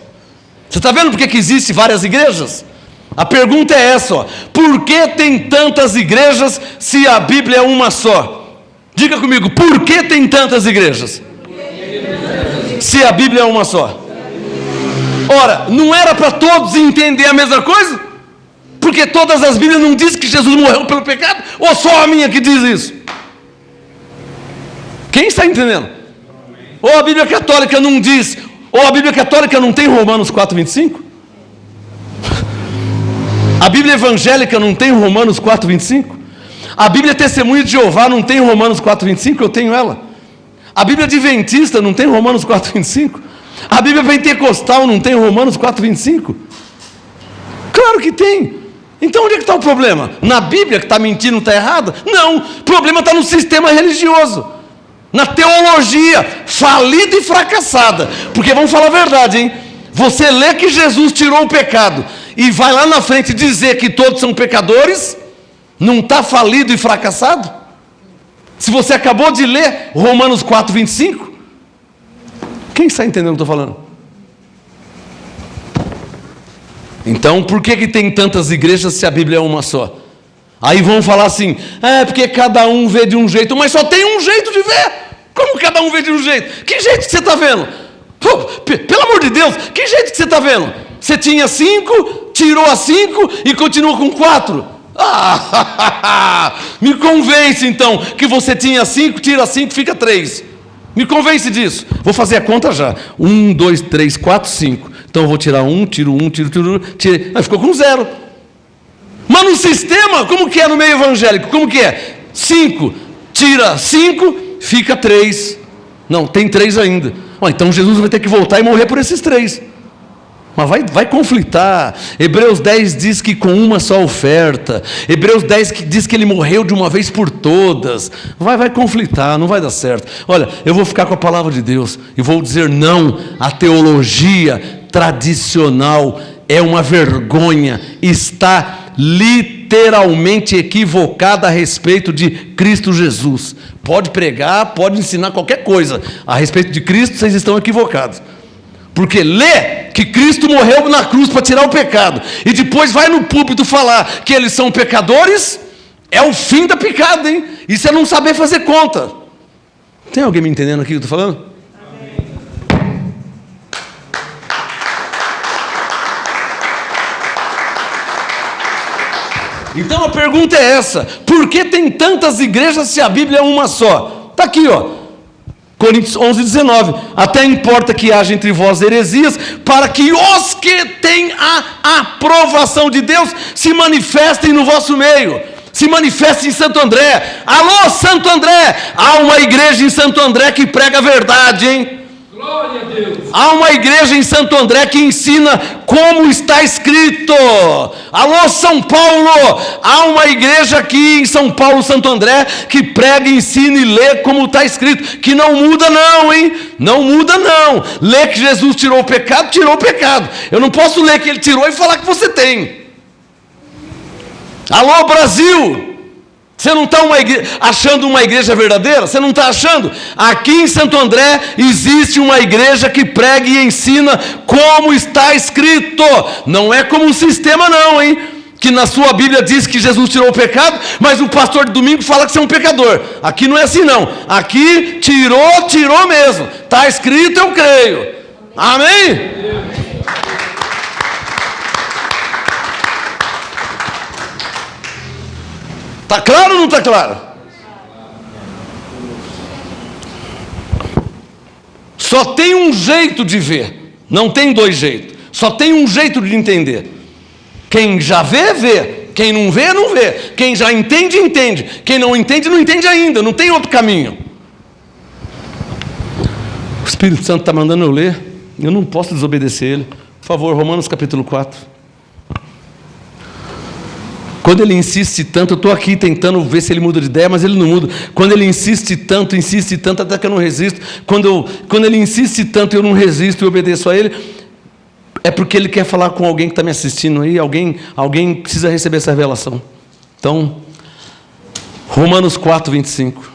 Você está vendo porque que existem várias igrejas? A pergunta é essa, ó. Por que tem tantas igrejas se a Bíblia é uma só? Diga comigo, por que tem tantas igrejas? Se a Bíblia é uma só. Ora, não era para todos entender a mesma coisa? Porque todas as Bíblias não dizem que Jesus morreu pelo pecado? Ou só a minha que diz isso? Quem está entendendo? Ou a Bíblia Católica não diz, ou a Bíblia Católica não tem Romanos 4:25? A Bíblia Evangélica não tem Romanos 4:25? A Bíblia Testemunha de Jeová não tem Romanos 4:25? Eu tenho ela. A Bíblia Adventista não tem Romanos 4:25? A Bíblia Pentecostal não tem Romanos 4:25? Claro que tem. Então onde é que está o problema? Na Bíblia que está mentindo, está errada? Não, o problema está no sistema religioso, na teologia falida e fracassada. Porque vamos falar a verdade, hein? Você lê que Jesus tirou o pecado e vai lá na frente dizer que todos são pecadores, não está falido e fracassado? Se você acabou de ler Romanos 4:25, quem está entendendo o que eu estou falando? Então, por que tem tantas igrejas se a Bíblia é uma só? Aí vão falar assim, porque cada um vê de um jeito, mas só tem um jeito de ver. Como cada um vê de um jeito? Que jeito que você está vendo? Pô, pelo amor de Deus, que jeito que você está vendo? Você tinha 5, tirou a 5 e continua com 4? Me convence então que você tinha 5, tira 5, fica 3. Me convence disso. Vou fazer a conta já. 1, 2, 3, 4, 5. Então eu vou tirar 1, tiro 1, tiro. Ficou com 0. Mas no sistema, como que é no meio evangélico? Como que é? 5, tira 5, fica 3. Não, tem 3 ainda. Então Jesus vai ter que voltar e morrer por esses 3. Mas vai conflitar. Hebreus 10 diz que com uma só oferta. Hebreus 10 diz que ele morreu de uma vez por todas. Vai conflitar, não vai dar certo. Olha, eu vou ficar com a palavra de Deus e vou dizer não. A teologia tradicional é uma vergonha. Está literalmente equivocada a respeito de Cristo Jesus. Pode pregar, pode ensinar qualquer coisa. A respeito de Cristo, vocês estão equivocados. Porque lê que Cristo morreu na cruz para tirar o pecado, e depois vai no púlpito falar que eles são pecadores, é o fim da picada, hein? Isso é não saber fazer conta. Tem alguém me entendendo aqui o que eu estou falando? Amém. Então a pergunta é essa: por que tem tantas igrejas se a Bíblia é uma só? Está aqui, ó. Coríntios 11:19, até importa que haja entre vós heresias, para que os que têm a aprovação de Deus se manifestem no vosso meio, se manifestem em Santo André. Alô, Santo André, há uma igreja em Santo André que prega a verdade, hein? Glória a Deus. Há uma igreja em Santo André que ensina como está escrito. Alô, São Paulo, há uma igreja aqui em São Paulo, Santo André, que prega, ensina e lê como está escrito, que não muda não, hein? Não muda não. Lê que Jesus tirou o pecado, tirou o pecado. Eu não posso ler que ele tirou e falar que você tem. Alô, Brasil, você não está achando uma igreja verdadeira? Você não está achando? Aqui em Santo André existe uma igreja que prega e ensina como está escrito. Não é como um sistema não, hein? Que na sua Bíblia diz que Jesus tirou o pecado, mas o pastor de domingo fala que você é um pecador. Aqui não é assim não. Aqui tirou mesmo. Está escrito, eu creio. Amém? Está claro ou não está claro? Só tem um jeito de ver, não tem 2 jeitos. Só tem um jeito de entender. Quem já vê, vê. Quem não vê, não vê. Quem já entende, entende. Quem não entende, não entende ainda. Não tem outro caminho. O Espírito Santo está mandando eu ler. Eu não posso desobedecer ele. Por favor, Romanos capítulo 4. Quando ele insiste tanto, eu estou aqui tentando ver se ele muda de ideia, mas ele não muda. Quando ele insiste tanto, até que eu não resisto. Quando ele insiste tanto, eu não resisto e obedeço a ele. É porque ele quer falar com alguém que está me assistindo aí. Alguém precisa receber essa revelação. Então, Romanos 4:25.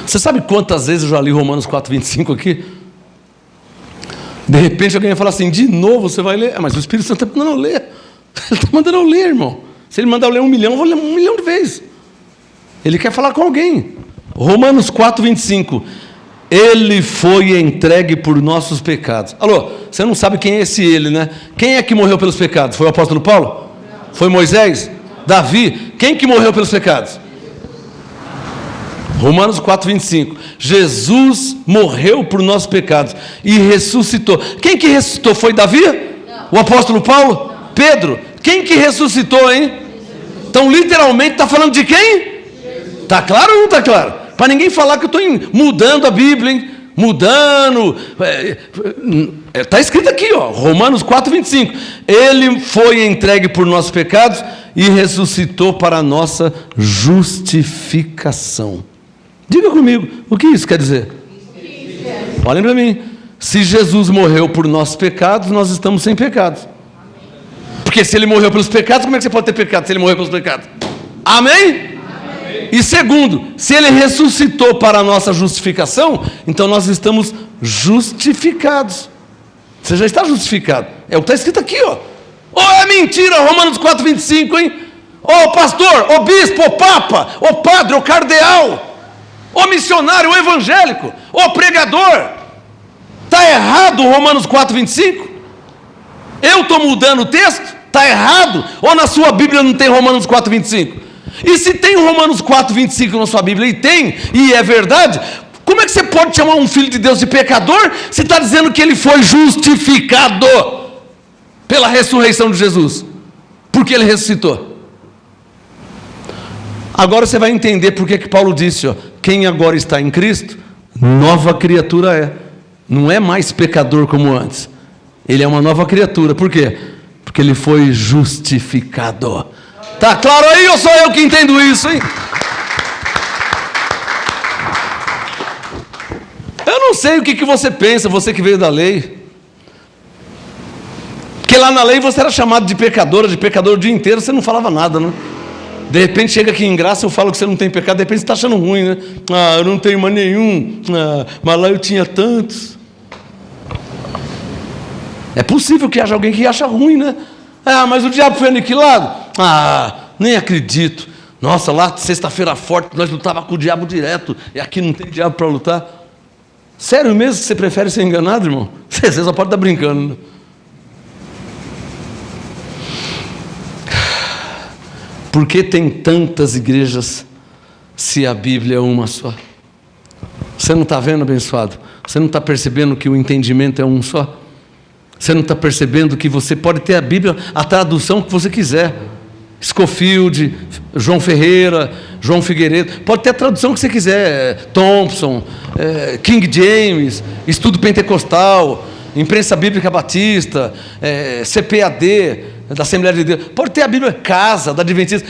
Você sabe quantas vezes eu já li Romanos 4:25 aqui? De repente alguém vai falar assim, de novo você vai ler? Mas o Espírito Santo está mandando eu ler. Ele está mandando eu ler, irmão. Se ele mandar eu ler 1 milhão, eu vou ler 1 milhão de vezes. Ele quer falar com alguém. Romanos 4:25. Ele foi entregue por nossos pecados. Alô, você não sabe quem é esse ele, né? Quem é que morreu pelos pecados? Foi o apóstolo Paulo? Foi Moisés? Davi? Quem que morreu pelos pecados? Romanos 4:25. Jesus morreu por nossos pecados e ressuscitou. Quem que ressuscitou? Foi Davi? Não. O apóstolo Paulo? Não. Pedro? Quem que ressuscitou, hein? Jesus. Então literalmente está falando de quem? Está claro ou não está claro? Para ninguém falar que eu estou mudando a Bíblia, hein? Mudando. Está escrito aqui, ó, Romanos 4:25. Ele foi entregue por nossos pecados e ressuscitou para a nossa justificação. Diga comigo, o que isso quer dizer? Olhem para mim. Se Jesus morreu por nossos pecados, nós estamos sem pecados. Porque se ele morreu pelos pecados, como é que você pode ter pecado se ele morreu pelos pecados? Amém? E segundo, se ele ressuscitou para a nossa justificação, então nós estamos justificados. Você já está justificado. É o que está escrito aqui, ó. Oh, é mentira, Romanos 4:25, hein? Ô pastor, ô bispo, ô papa, ô padre, ô cardeal, ô missionário, ô evangélico, ô pregador. Está errado Romanos 4:25? Eu estou mudando o texto? Está errado? Ou na sua Bíblia não tem Romanos 4:25? E se tem Romanos 4:25 na sua Bíblia, e tem, e é verdade, como é que você pode chamar um filho de Deus de pecador, se está dizendo que ele foi justificado pela ressurreição de Jesus? Porque ele ressuscitou. Agora você vai entender porque que Paulo disse, ó, quem agora está em Cristo, nova criatura é. Não é mais pecador como antes. Ele é uma nova criatura. Por quê? Porque ele foi justificado. Tá claro aí ou sou eu que entendo isso, hein? Eu não sei o que você pensa, você que veio da lei. Porque lá na lei você era chamado de pecadora, de pecador o dia inteiro, você não falava nada, né? De repente chega aqui em graça, eu falo que você não tem pecado, de repente você está achando ruim, né? Ah, eu não tenho mais nenhum, mas lá eu tinha tantos. É possível que haja alguém que acha ruim, né? Ah, mas o diabo foi aniquilado? Ah, nem acredito. Nossa, lá sexta-feira forte, nós lutávamos com o diabo direto, e aqui não tem diabo para lutar. Sério mesmo que você prefere ser enganado, irmão? Você só pode estar brincando, né? Por que tem tantas igrejas se a Bíblia é uma só? Você não está vendo, abençoado? Você não está percebendo que o entendimento é um só? Você não está percebendo que você pode ter a Bíblia, a tradução que você quiser. Scofield, João Ferreira, João Figueiredo, pode ter a tradução que você quiser, Thompson, King James, Estudo Pentecostal, Imprensa Bíblica Batista, CPAD, da Assembleia de Deus, pode ter a Bíblia Casa, da Adventista,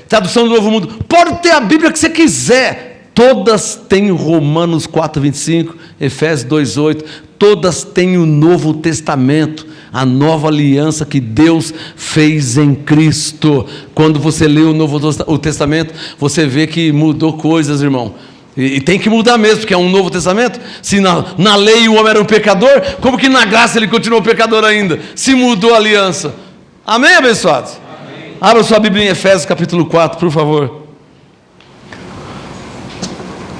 Tradução do Novo Mundo, pode ter a Bíblia que você quiser, todas têm Romanos 4:25, Efésios 2:8, todas têm o Novo Testamento, a nova aliança que Deus fez em Cristo. Quando você lê o Testamento, você vê que mudou coisas, irmão. E tem que mudar mesmo, porque é um Novo Testamento. Se na lei o homem era um pecador, como que na graça ele continuou pecador ainda? Se mudou a aliança. Amém, abençoados? Amém. Abra sua Bíblia em Efésios capítulo 4, por favor.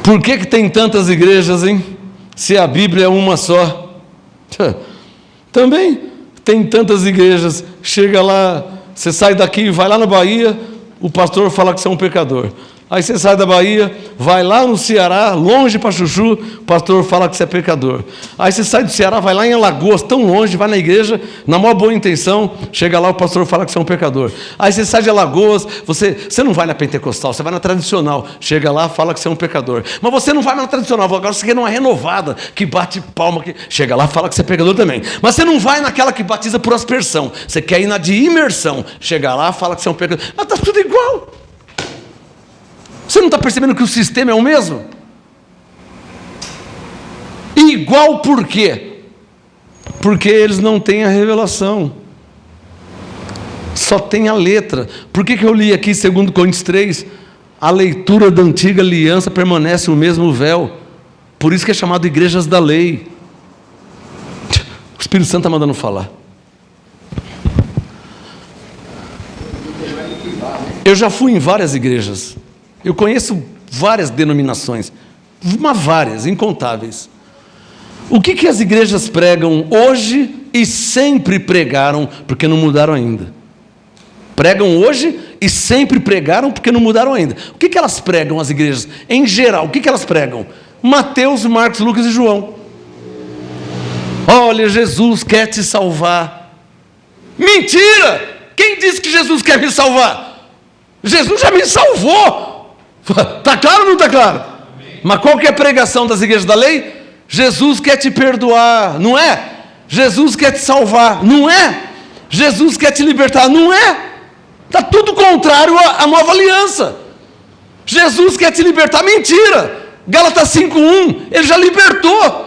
Por que tem tantas igrejas, hein? Se a Bíblia é uma só. Também tem tantas igrejas. Chega lá, você sai daqui e vai lá na Bahia, o pastor fala que você é um pecador. Aí você sai da Bahia, vai lá no Ceará, longe para Chuchu, o pastor fala que você é pecador. Aí você sai do Ceará, vai lá em Alagoas, tão longe, vai na igreja, na maior boa intenção, chega lá, o pastor fala que você é um pecador. Aí você sai de Alagoas, você não vai na pentecostal, você vai na tradicional, chega lá, fala que você é um pecador. Mas você não vai na tradicional, agora você quer numa renovada, que bate palma, chega lá, fala que você é pecador também. Mas você não vai naquela que batiza por aspersão, você quer ir na de imersão, chega lá, fala que você é um pecador. Mas está tudo igual. Você não está percebendo que o sistema é o mesmo? Igual por quê? Porque eles não têm a revelação. Só tem a letra. Por que eu li aqui 2 Coríntios 3? A leitura da antiga aliança permanece o mesmo véu. Por isso que é chamado igrejas da lei. Espírito Santo está mandando falar. Eu já fui em várias igrejas. Eu conheço várias denominações. Várias, incontáveis. O que as igrejas pregam hoje e sempre pregaram, porque não mudaram ainda? Pregam hoje e sempre pregaram, porque não mudaram ainda. O que elas pregam, as igrejas? Em geral, o que elas pregam? Mateus, Marcos, Lucas e João. Olha, Jesus quer te salvar. Mentira! Quem disse que Jesus quer me salvar? Jesus já me salvou. Está claro ou não está claro? Mas qual que é a pregação das igrejas da lei? Jesus quer te perdoar, não é? Jesus quer te salvar, não é? Jesus quer te libertar, não é? Está tudo contrário à nova aliança. Jesus quer te libertar, mentira. Gálatas 5:1, ele já libertou.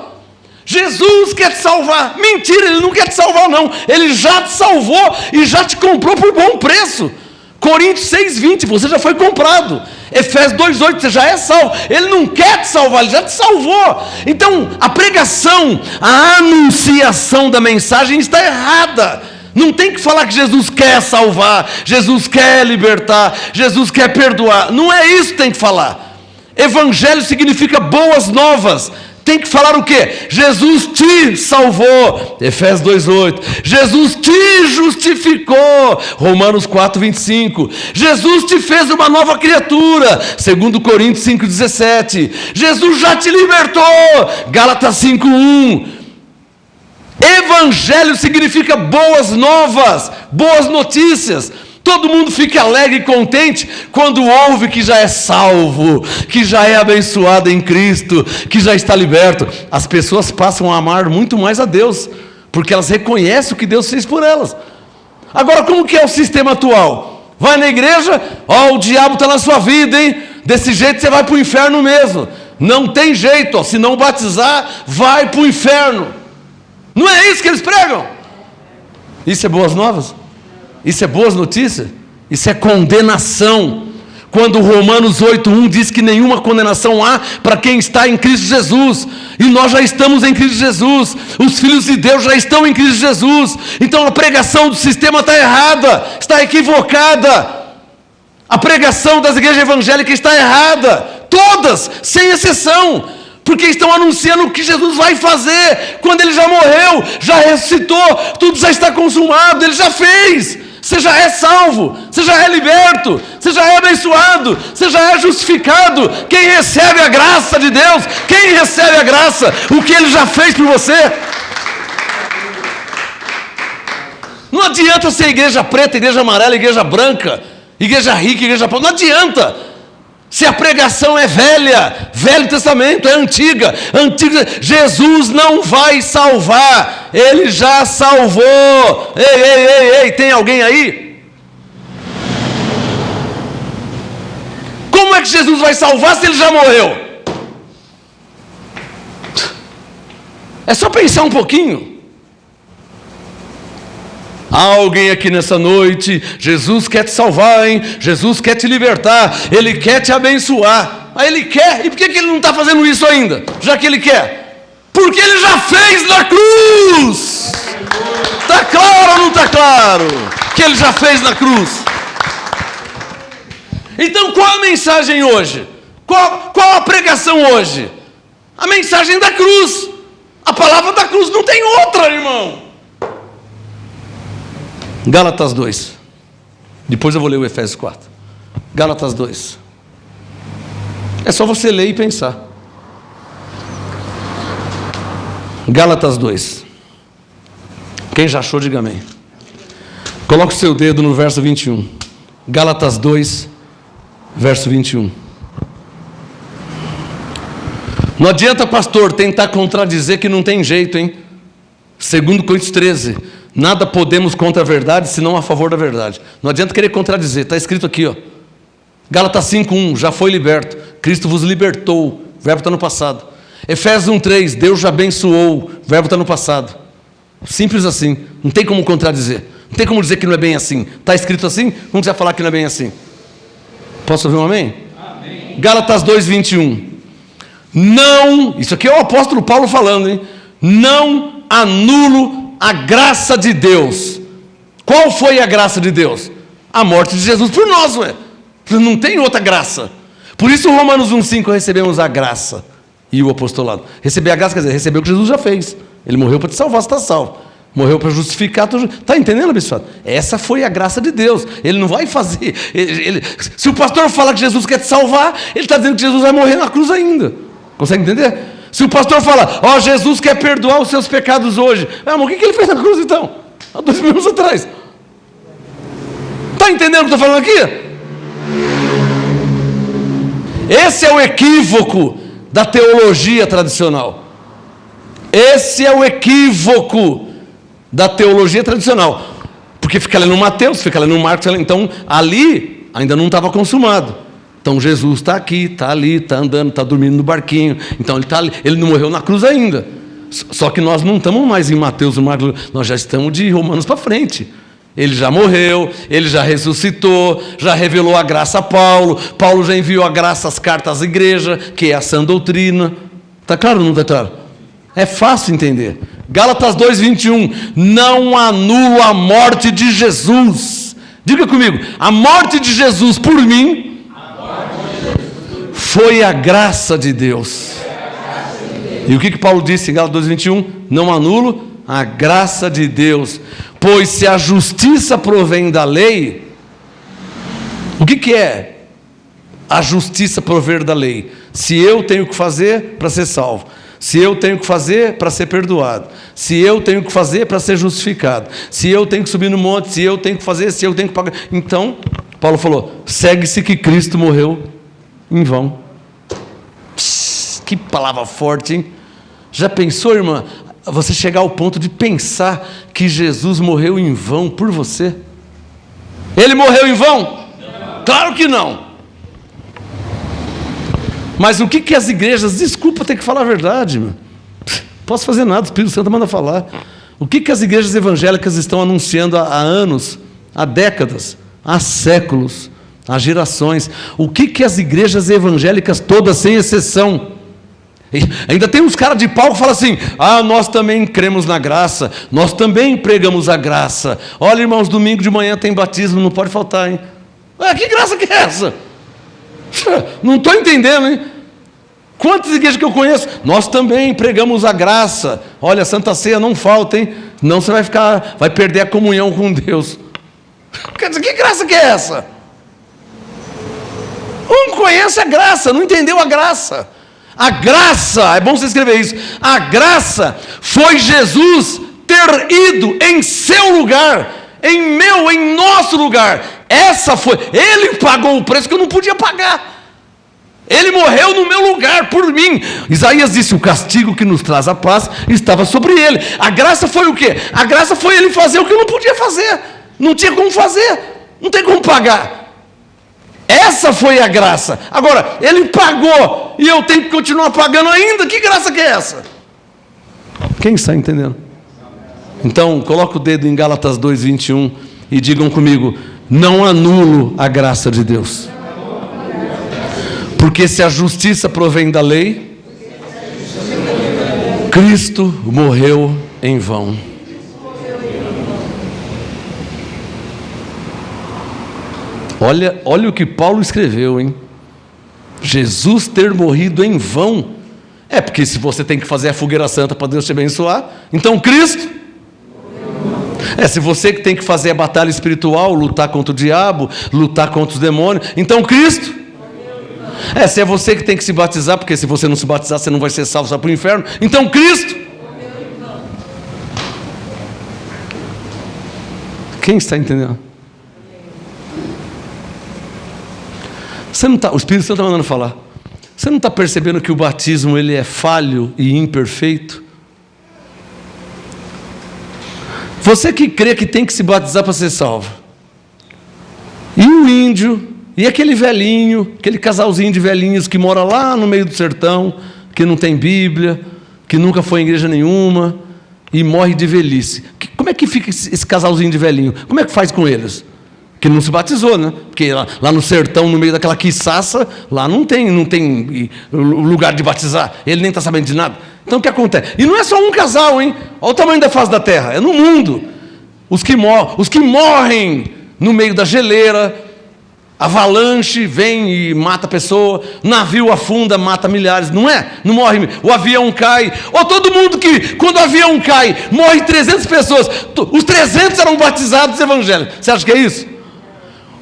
Jesus quer te salvar, mentira, ele não quer te salvar não. Ele já te salvou e já te comprou por bom preço. Coríntios 6:20, você já foi comprado. Efésios 2:8, você já é salvo. Ele não quer te salvar, ele já te salvou. Então, a pregação, a anunciação da mensagem está errada. Não tem que falar que Jesus quer salvar, Jesus quer libertar, Jesus quer perdoar. Não é isso que tem que falar. Evangelho significa boas novas. Tem que falar o quê? Jesus te salvou, Efésios 2:8. Jesus te justificou, Romanos 4:25. Jesus te fez uma nova criatura, 2 Coríntios 5:17. Jesus já te libertou, Gálatas 5:1. Evangelho significa boas novas, boas notícias. Todo mundo fica alegre e contente quando ouve que já é salvo, que já é abençoado em Cristo, que já está liberto. As pessoas passam a amar muito mais a Deus, porque elas reconhecem o que Deus fez por elas. Agora, como que é o sistema atual? Vai na igreja, ó, o diabo está na sua vida, hein? Desse jeito você vai para o inferno mesmo. Não tem jeito, ó, se não batizar, vai para o inferno. Não é isso que eles pregam? Isso é boas novas? Isso é boas notícias? Isso é condenação. Quando Romanos 8:1 diz que nenhuma condenação há para quem está em Cristo Jesus, e nós já estamos em Cristo Jesus, os filhos de Deus já estão em Cristo Jesus. Então a pregação do sistema está errada, está equivocada. A pregação das igrejas evangélicas está errada, todas, sem exceção, porque estão anunciando o que Jesus vai fazer, quando ele já morreu, já ressuscitou, tudo já está consumado, ele já fez. Você já é salvo, você já é liberto, você já é abençoado, você já é justificado. Quem recebe a graça de Deus, quem recebe a graça, o que ele já fez por você. Não adianta ser igreja preta, igreja amarela, igreja branca, igreja rica, igreja pobre, não adianta. Se a pregação é velha, Velho Testamento, é antiga, Jesus não vai salvar, ele já salvou. Ei, tem alguém aí? Como é que Jesus vai salvar se ele já morreu? É só pensar um pouquinho. Há alguém aqui nessa noite, Jesus quer te salvar, hein? Jesus quer te libertar, ele quer te abençoar. Aí ele quer, e por que ele não está fazendo isso ainda? Já que ele quer? Porque ele já fez na cruz. Está claro ou não está claro? Que ele já fez na cruz. Então qual a mensagem hoje? Qual a pregação hoje? A mensagem da cruz. A palavra da cruz, não tem outra, irmão. Gálatas 2. Depois eu vou ler o Efésios 4. Gálatas 2. É só você ler e pensar. Gálatas 2. Quem já achou, diga amém. Coloque o seu dedo no verso 21. Gálatas 2, verso 21. Não adianta, pastor, tentar contradizer que não tem jeito, hein? 2 Coríntios 13. Nada podemos contra a verdade, senão a favor da verdade. Não adianta querer contradizer, está escrito aqui, ó. Gálatas 5:1, já foi liberto, Cristo vos libertou, o verbo está no passado. Efésios 1:3, Deus já abençoou, o verbo está no passado. Simples assim, não tem como contradizer, não tem como dizer que não é bem assim. Está escrito assim, como você vai falar que não é bem assim? Posso ouvir um amém? Amém. Gálatas 2:21. Não, isso aqui é o apóstolo Paulo falando, hein? Não anulo a graça de Deus. Qual foi a graça de Deus? A morte de Jesus por nós, ué. Não tem outra graça. Por isso, Romanos 1,5, recebemos a graça e o apostolado. Receber a graça quer dizer, receber o que Jesus já fez. Ele morreu para te salvar, você está salvo. Morreu para justificar. Está entendendo, abençoado? Essa foi a graça de Deus. Ele não vai fazer. Se o pastor fala que Jesus quer te salvar, ele está dizendo que Jesus vai morrer na cruz ainda. Consegue entender? Se o pastor fala, ó, Jesus quer perdoar os seus pecados hoje. Ah, mas o que ele fez na cruz então? Há 2000 anos atrás. Está entendendo o que eu estou falando aqui? Esse é o equívoco da teologia tradicional. Esse é o equívoco da teologia tradicional. Porque fica lendo Mateus, fica lendo Marcos, então ali ainda não estava consumado. Então Jesus está aqui, está ali, está andando, está dormindo no barquinho. Então ele está ali, ele não morreu na cruz ainda. Só que nós não estamos mais em Mateus e Marcos, nós já estamos de Romanos para frente. Ele já morreu, ele já ressuscitou, já revelou a graça a Paulo. Paulo já enviou a graça às cartas à igreja, que é a sã doutrina. Está claro ou não está claro? É fácil entender. Gálatas 2,21. Não anulo a morte de Jesus. Diga comigo, a morte de Jesus por mim foi a graça de Deus. E o que Paulo disse em Gálatas 2,21? Não anulo a graça de Deus. Pois se a justiça provém da lei, o que é a justiça prover da lei? Se eu tenho que fazer para ser salvo, se eu tenho que fazer para ser perdoado, se eu tenho que fazer para ser justificado, se eu tenho que subir no monte, se eu tenho que fazer, se eu tenho que pagar. Então, Paulo falou, segue-se que Cristo morreu em vão. Que palavra forte, hein? Já pensou, irmã, você chegar ao ponto de pensar que Jesus morreu em vão por você? Ele morreu em vão? Não. Claro que não. Mas o que as igrejas, desculpa ter que falar a verdade, meu. Posso fazer nada, o Espírito Santo manda falar. O que as igrejas evangélicas estão anunciando há anos, há décadas, há séculos, há gerações? O que as igrejas evangélicas todas, sem exceção, ainda tem uns caras de pau que falam assim, nós também cremos na graça, nós também pregamos a graça. Olha, irmãos, domingo de manhã tem batismo, não pode faltar, hein? Que graça que é essa? Não estou entendendo, hein? Quantas igrejas que eu conheço, nós também pregamos a graça. Olha, Santa Ceia não falta, hein? Não, você vai perder a comunhão com Deus. Quer dizer, que graça que é essa? Não conhece a graça, não entendeu a graça. A graça, é bom você escrever isso, a graça foi Jesus ter ido em seu lugar, em nosso lugar. Essa foi, ele pagou o preço que eu não podia pagar. Ele morreu no meu lugar, por mim. Isaías disse, o castigo que nos traz a paz estava sobre ele. A graça foi o quê? A graça foi ele fazer o que eu não podia fazer. Não tinha como fazer, não tem como pagar. Essa foi a graça. Agora, ele pagou e eu tenho que continuar pagando ainda. Que graça que é essa? Quem está entendendo? Então, coloca o dedo em Gálatas 2,21 e digam comigo, não anulo a graça de Deus. Porque se a justiça provém da lei, Cristo morreu em vão. Olha o que Paulo escreveu, hein? Jesus ter morrido em vão. Porque se você tem que fazer a fogueira santa para Deus te abençoar, então Cristo. Se você que tem que fazer a batalha espiritual, lutar contra o diabo, lutar contra os demônios, então Cristo. Se é você que tem que se batizar, porque se você não se batizar, você não vai ser salvo, só para o inferno, então Cristo. Quem está entendendo? Você não tá, o Espírito Santo está mandando falar. Você não está percebendo que o batismo ele é falho e imperfeito? Você que crê que tem que se batizar para ser salvo. E o índio, e aquele velhinho, aquele casalzinho de velhinhos que mora lá no meio do sertão, que não tem Bíblia, que nunca foi em igreja nenhuma, e morre de velhice. Como é que fica esse casalzinho de velhinho? Como é que faz com eles? Que não se batizou, né? Porque lá no sertão, no meio daquela quiçaça, lá não tem lugar de batizar. Ele nem está sabendo de nada. Então o que acontece? E não é só um casal, hein? Olha o tamanho da face da terra, é no mundo. Os que morrem no meio da geleira, avalanche vem e mata a pessoa, navio afunda, mata milhares, não é? Não morre, o avião cai, ou todo mundo que, quando o avião cai, morre 300 pessoas, os 300 eram batizados evangélicos, você acha que é isso?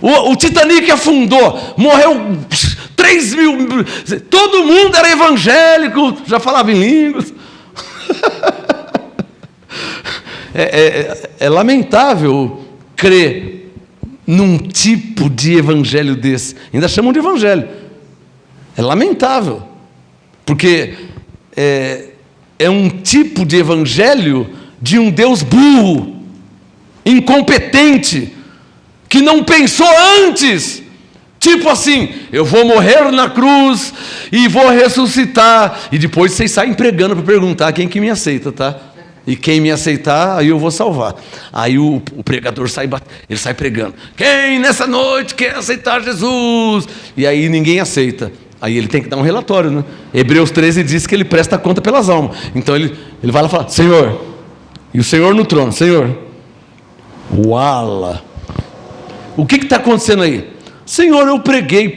O Titanic afundou, morreu 3 mil, todo mundo era evangélico, já falava em línguas. É lamentável crer num tipo de evangelho desse. Ainda chamam de evangelho. É lamentável. Porque é um tipo de evangelho de um Deus burro, incompetente, que não pensou antes. Tipo assim, eu vou morrer na cruz e vou ressuscitar. E depois vocês saem pregando para perguntar quem que me aceita, tá? E quem me aceitar, aí eu vou salvar. Aí o pregador sai pregando. Quem nessa noite quer aceitar Jesus? E aí ninguém aceita. Aí ele tem que dar um relatório, né? Hebreus 13 diz que ele presta conta pelas almas. Então ele vai lá e fala, Senhor, e o Senhor no trono, Senhor, uala, o que está acontecendo aí? Senhor, eu preguei,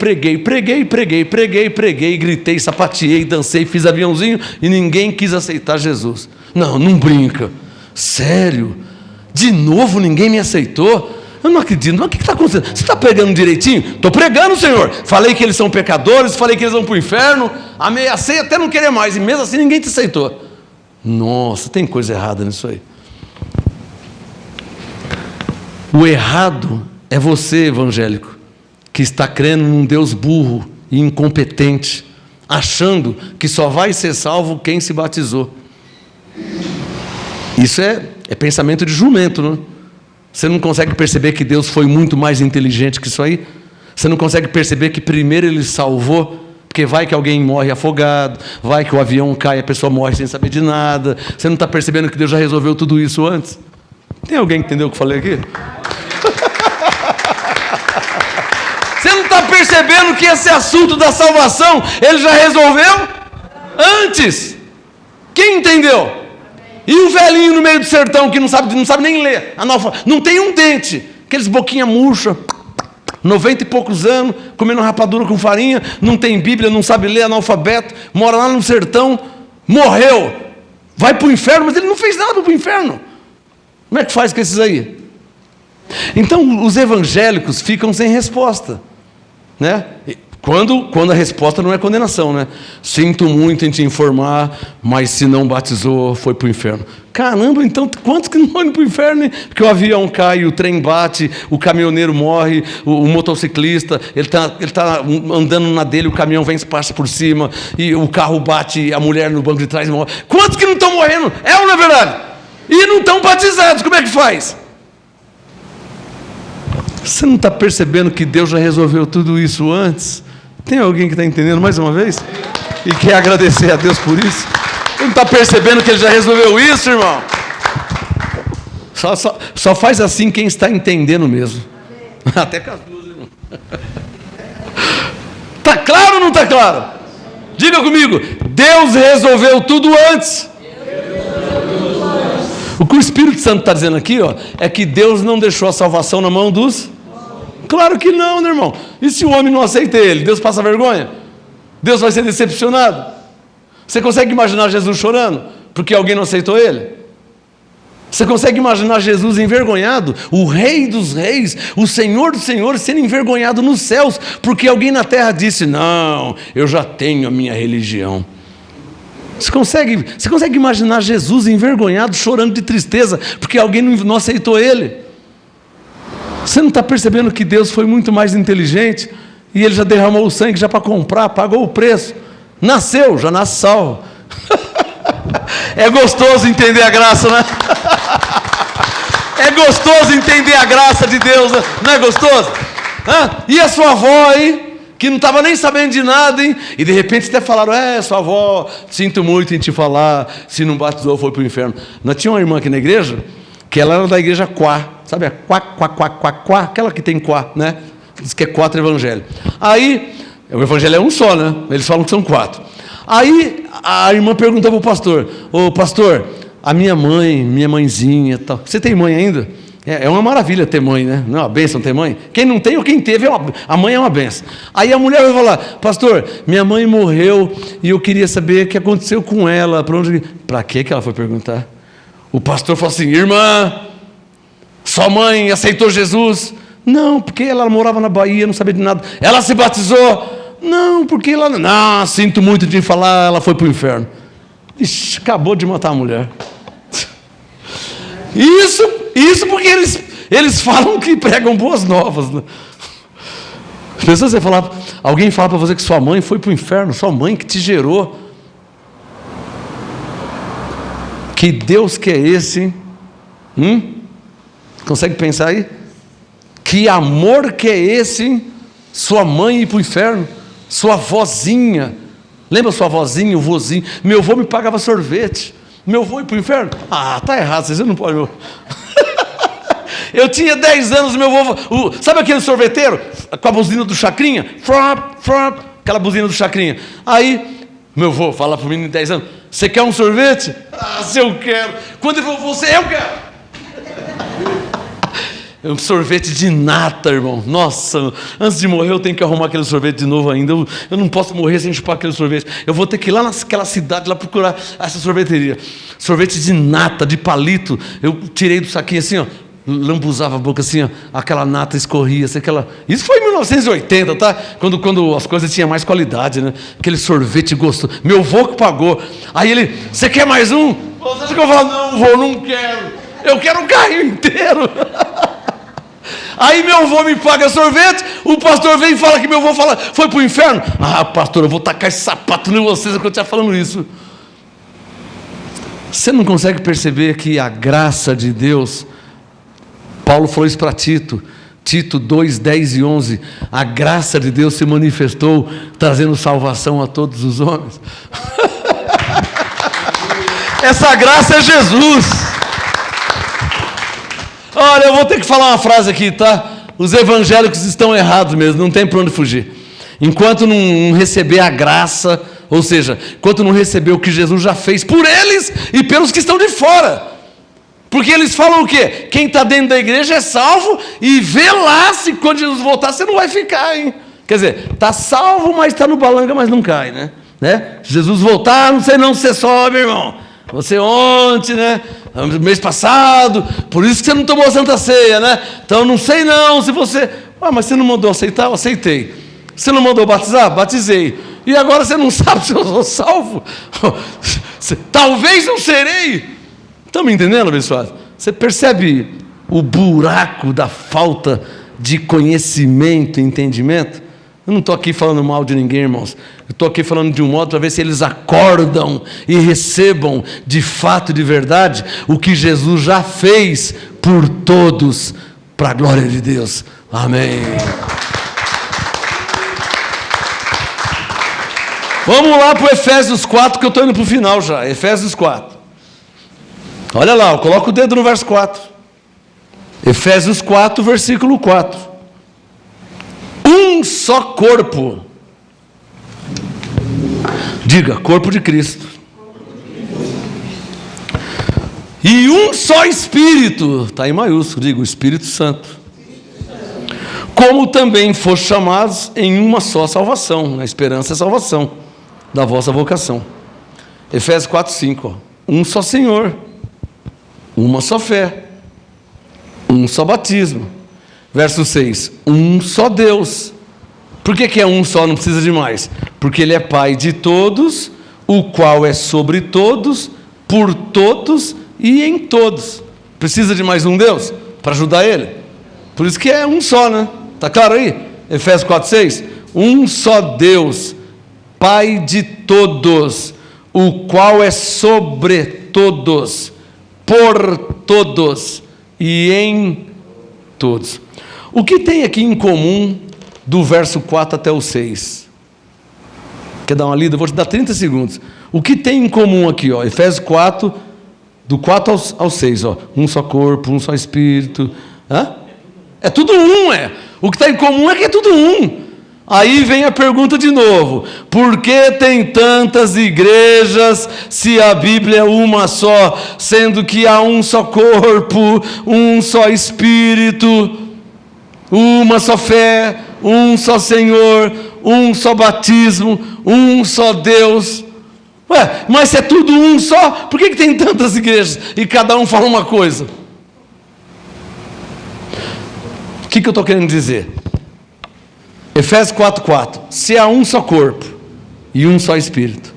gritei, sapateei, dancei, fiz aviãozinho e ninguém quis aceitar Jesus. Não brinca. Sério? De novo ninguém me aceitou? Eu não acredito. Mas o que está acontecendo? Você está pregando direitinho? Estou pregando, Senhor. Falei que eles são pecadores, falei que eles vão para o inferno, ameacei até não querer mais, e mesmo assim ninguém te aceitou. Nossa, tem coisa errada nisso aí. O errado é você, evangélico, que está crendo num Deus burro e incompetente, achando que só vai ser salvo quem se batizou. Isso é pensamento de jumento, não? Você não consegue perceber que Deus foi muito mais inteligente que isso aí? Você não consegue perceber que primeiro Ele salvou, porque vai que alguém morre afogado, vai que o avião cai e a pessoa morre sem saber de nada. Você não está percebendo que Deus já resolveu tudo isso antes? Tem alguém que entendeu o que eu falei aqui? Você não está percebendo que esse assunto da salvação Ele já resolveu antes? Quem entendeu? E o velhinho no meio do sertão que não sabe nem ler, não tem um dente, aqueles boquinha murcha, 90 e poucos anos, comendo rapadura com farinha, não tem Bíblia, não sabe ler, analfabeto, mora lá no sertão, morreu, vai para o inferno, mas ele não fez nada para o inferno. Como é que faz com esses aí? Então os evangélicos ficam sem resposta, né? Quando a resposta não é condenação, né? Sinto muito em te informar, mas se não batizou, foi para o inferno. Caramba, então quantos que não vão para o inferno? Hein? Porque o avião cai, o trem bate, o caminhoneiro morre, o motociclista, ele tá andando na dele, o caminhão vem e passa por cima, e o carro bate, a mulher no banco de trás morre. Quantos que não estão morrendo? É ou não é verdade? E não estão batizados, como é que faz? Você não está percebendo que Deus já resolveu tudo isso antes? Tem alguém que está entendendo mais uma vez? E quer agradecer a Deus por isso? Você não está percebendo que Ele já resolveu isso, irmão? Só faz assim quem está entendendo mesmo. Até com as duas, irmão. Está claro ou não está claro? Diga comigo, Deus resolveu tudo antes. O que o Espírito Santo está dizendo aqui, ó, é que Deus não deixou a salvação na mão dos... Claro que não, né, irmão? E se o homem não aceita Ele? Deus passa vergonha? Deus vai ser decepcionado? Você consegue imaginar Jesus chorando porque alguém não aceitou Ele? Você consegue imaginar Jesus envergonhado? O Rei dos Reis, o Senhor dos Senhores sendo envergonhado nos céus porque alguém na terra disse, não, eu já tenho a minha religião. Você consegue imaginar Jesus envergonhado, chorando de tristeza porque alguém não aceitou Ele? Você não está percebendo que Deus foi muito mais inteligente e Ele já derramou o sangue já para comprar, pagou o preço, nasceu, já nasce salvo. É gostoso entender a graça, né? É gostoso entender a graça de Deus, né? Não é gostoso? E a sua avó aí, que não estava nem sabendo de nada, hein? E de repente até falaram, sua avó, sinto muito em te falar, se não batizou foi para o inferno. Nós tínhamos uma irmã aqui na igreja, que ela era da igreja Quá, sabe a Quá, aquela que tem Quá, né? Diz que é 4 evangelhos. Aí, o evangelho é um só, né? Eles falam que são 4. Aí a irmã perguntou para o pastor, ô pastor, a minha mãe, minha mãezinha, tal. Você tem mãe ainda? É uma maravilha ter mãe, né? Não é uma bênção ter mãe? Quem não tem ou quem teve, a mãe é uma bênção. Aí a mulher vai falar: pastor, minha mãe morreu e eu queria saber o que aconteceu com ela. Para que ela foi perguntar? O pastor falou assim: irmã, sua mãe aceitou Jesus? Não, porque ela morava na Bahia, não sabia de nada. Ela se batizou? Não, porque ela... Não, sinto muito de falar, ela foi para o inferno. Ixi, acabou de matar a mulher. Isso porque eles falam que pregam boas novas, né? Pessoas, alguém fala para você que sua mãe foi para o inferno, sua mãe que te gerou. Que Deus que é esse? Consegue pensar aí? Que amor que é esse? Sua mãe ir para o inferno, sua vozinha. Lembra sua vozinha, o vozinho? Meu avô me pagava sorvete. Meu avô ir para o inferno? Ah, tá errado, vocês não podem. Eu tinha 10 anos, meu avô... Sabe aquele sorveteiro? Com a buzina do Chacrinha? Aquela buzina do Chacrinha. Aí, meu avô fala para mim em 10 anos: você quer um sorvete? Ah, se eu quero. Quando ele falou: eu quero. É um sorvete de nata, irmão. Nossa, antes de morrer eu tenho que arrumar aquele sorvete de novo ainda. Eu não posso morrer sem chupar aquele sorvete. Eu vou ter que ir lá naquela cidade, lá procurar essa sorveteria. Sorvete de nata, de palito. Eu tirei do saquinho assim, ó. Lambuzava a boca assim, ó, aquela nata escorria, assim, Isso foi em 1980, tá? Quando as coisas tinham mais qualidade, né? Aquele sorvete gostoso. Meu avô que pagou. Aí ele: você quer mais um? Você acha que eu falo: não, vô, não quero. Eu quero um carrinho inteiro. Aí meu avô me paga sorvete, o pastor vem e fala que meu avô foi para o inferno. Ah, pastor, eu vou tacar esse sapato em vocês quando eu estiver falando isso. Você não consegue perceber que a graça de Deus... Paulo falou isso para Tito, Tito 2, 10 e 11, a graça de Deus se manifestou, trazendo salvação a todos os homens. Essa graça é Jesus. Olha, eu vou ter que falar uma frase aqui, tá? Os evangélicos estão errados mesmo, não tem para onde fugir. Enquanto não receber a graça, ou seja, enquanto não receber o que Jesus já fez por eles e pelos que estão de fora. Porque eles falam o quê? Quem está dentro da igreja é salvo, e vê lá se quando Jesus voltar você não vai ficar, hein? Quer dizer, está salvo, mas está no balanga, mas não cai, né? Se Jesus voltar, não sei não se você sobe, irmão. Você ontem, né? Mês passado, por isso que você não tomou a Santa Ceia, né? Então não sei não se você... Ah, mas você não mandou aceitar? Eu aceitei. Você não mandou batizar? Batizei. E agora você não sabe se eu sou salvo? Talvez eu serei. Estão me entendendo, abençoado? Você percebe o buraco da falta de conhecimento e entendimento? Eu não estou aqui falando mal de ninguém, irmãos. Eu estou aqui falando de um modo para ver se eles acordam e recebam de fato e de verdade o que Jesus já fez por todos, para a glória de Deus. Amém. Vamos lá para o Efésios 4, que eu estou indo para o final já. Efésios 4. Olha lá, eu coloco o dedo no verso 4. Efésios 4, versículo 4. Um só corpo. Diga, corpo de Cristo. E um só Espírito. Está em maiúsculo, diga, o Espírito Santo. Como também foste chamados em uma só salvação. Na esperança é salvação da vossa vocação. Efésios 4, 5. Ó. Um só Senhor. Uma só fé, um só batismo. Verso 6, um só Deus. Por que é um só, não precisa de mais? Porque Ele é Pai de todos, o qual é sobre todos, por todos e em todos. Precisa de mais um Deus para ajudar Ele? Por isso que é um só, né? Está claro aí? Efésios 4, 6. Um só Deus, Pai de todos, o qual é sobre todos, por todos e em todos. O que tem aqui em comum do verso 4 até o 6? Quer dar uma lida? Vou te dar 30 segundos. O que tem em comum aqui? Ó, Efésios 4, do 4 ao 6. Ó, um só corpo, um só Espírito. Hã? É tudo um, é. O que está em comum é que é tudo um. Aí vem a pergunta de novo: por que tem tantas igrejas se a Bíblia é uma só, sendo que há um só corpo, um só Espírito, uma só fé, um só Senhor, um só batismo, um só Deus? Ué, mas se é tudo um só, por que tem tantas igrejas e cada um fala uma coisa? O que eu estou querendo dizer? Efésios 4:4, se há um só corpo e um só Espírito.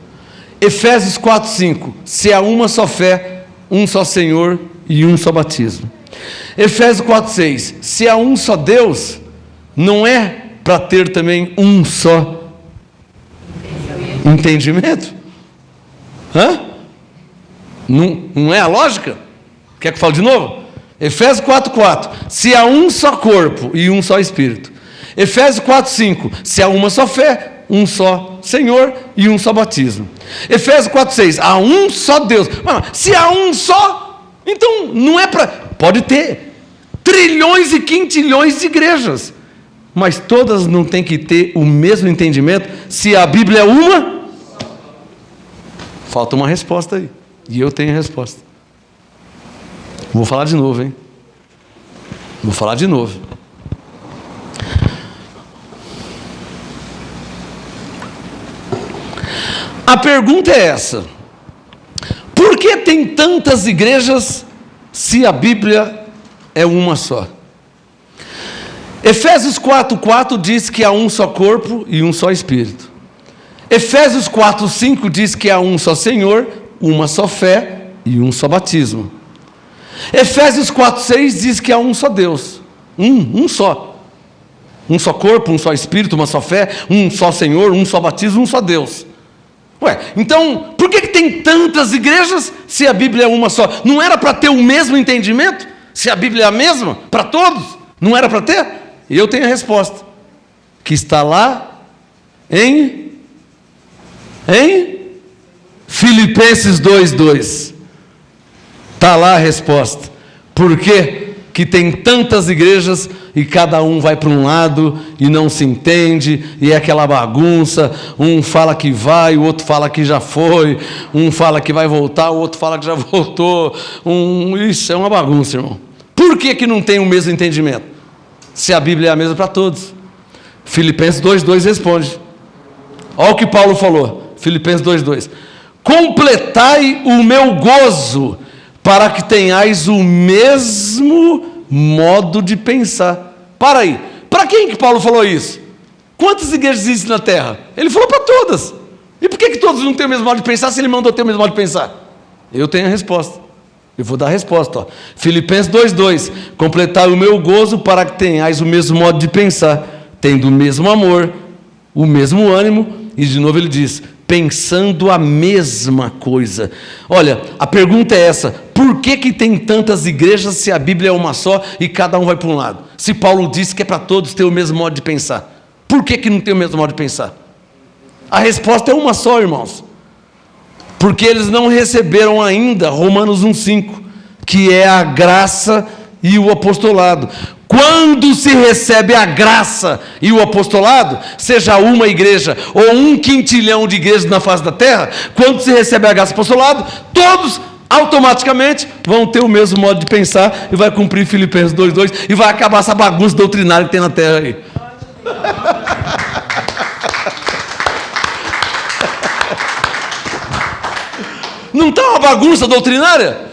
Efésios 4:5, se há uma só fé, um só Senhor e um só batismo. Efésios 4:6, se há um só Deus, não é para ter também um só entendimento? Hã? Não é a lógica? Quer que eu fale de novo? Efésios 4:4, se há um só corpo e um só Espírito. Efésios 4:5, se há uma só fé, um só Senhor e um só batismo. Efésios 4:6, há um só Deus. Mas, se há um só, então não é para... Pode ter trilhões e quintilhões de igrejas, mas todas não têm que ter o mesmo entendimento. Se a Bíblia é uma, falta uma resposta aí, e eu tenho a resposta. Vou falar de novo, hein? Vou falar de novo. A pergunta é essa: por que tem tantas igrejas se a Bíblia é uma só? Efésios 4:4 diz que há um só corpo e um só Espírito. Efésios 4:5 diz que há um só Senhor, uma só fé e um só batismo. Efésios 4:6 diz que há um só Deus, um só. Um só corpo, um só Espírito, uma só fé, um só Senhor, um só batismo, um só Deus. Ué, então, por que tem tantas igrejas se a Bíblia é uma só? Não era para ter o mesmo entendimento? Se a Bíblia é a mesma para todos? Não era para ter? E eu tenho a resposta, que está lá em Filipenses 2:2. Está lá a resposta. Por que tem tantas igrejas e cada um vai para um lado e não se entende, e é aquela bagunça, um fala que vai, o outro fala que já foi, um fala que vai voltar, o outro fala que já voltou, isso é uma bagunça, irmão. Por que não tem o mesmo entendimento? Se a Bíblia é a mesma para todos. Filipenses 2:2 responde. Olha o que Paulo falou, Filipenses 2:2. Completai o meu gozo, para que tenhais o mesmo modo de pensar. Para aí, para quem que Paulo falou isso? Quantas igrejas existem na terra? Ele falou para todas. E por que todos não têm o mesmo modo de pensar, se ele mandou ter o mesmo modo de pensar? Eu tenho a resposta. Eu vou dar a resposta, ó. Filipenses 2:2. Completai o meu gozo, para que tenhais o mesmo modo de pensar, tendo o mesmo amor, o mesmo ânimo. E de novo ele diz, pensando a mesma coisa. Olha, a pergunta é essa: por que tem tantas igrejas se a Bíblia é uma só e cada um vai para um lado? Se Paulo disse que é para todos ter o mesmo modo de pensar, por que não tem o mesmo modo de pensar? A resposta é uma só, irmãos: porque eles não receberam ainda Romanos 1:5, que é a graça e o apostolado. Quando se recebe a graça e o apostolado, seja uma igreja ou 1 quintilhão de igrejas na face da terra, quando se recebe a graça e o apostolado, todos automaticamente vão ter o mesmo modo de pensar e vai cumprir Filipenses 2:2 e vai acabar essa bagunça doutrinária que tem na terra aí. Não está uma bagunça doutrinária?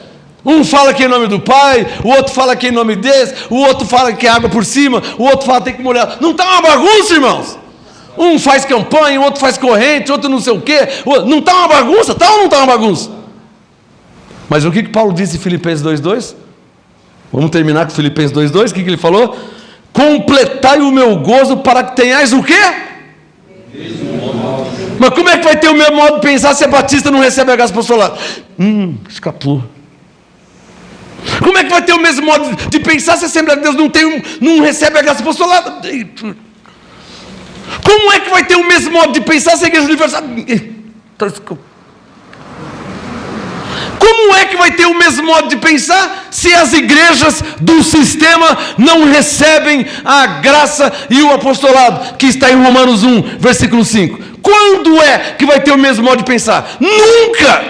Um fala que é em nome do Pai, o outro fala que é em nome desse, o outro fala que é água por cima, o outro fala que tem que molhar. Não está uma bagunça, irmãos? Um faz campanha, o outro faz corrente, outro não sei o quê. Não está uma bagunça? Está ou não está uma bagunça? Mas o que Paulo disse em Filipenses 2:2? Vamos terminar com Filipenses 2:2. O que ele falou? Completai o meu gozo, para que tenhais o quê? Mas como é que vai ter o mesmo modo de pensar se a batista não recebe a graça apostolada? Escapou. Como é que vai ter o mesmo modo de pensar se a Assembleia de Deus não recebe a graça apostolada? Como é que vai ter o mesmo modo de pensar se a Igreja Universal... Como é que vai ter o mesmo modo de pensar se as igrejas do sistema não recebem a graça e o apostolado, que está em Romanos 1, versículo 5? Quando é que vai ter o mesmo modo de pensar? Nunca!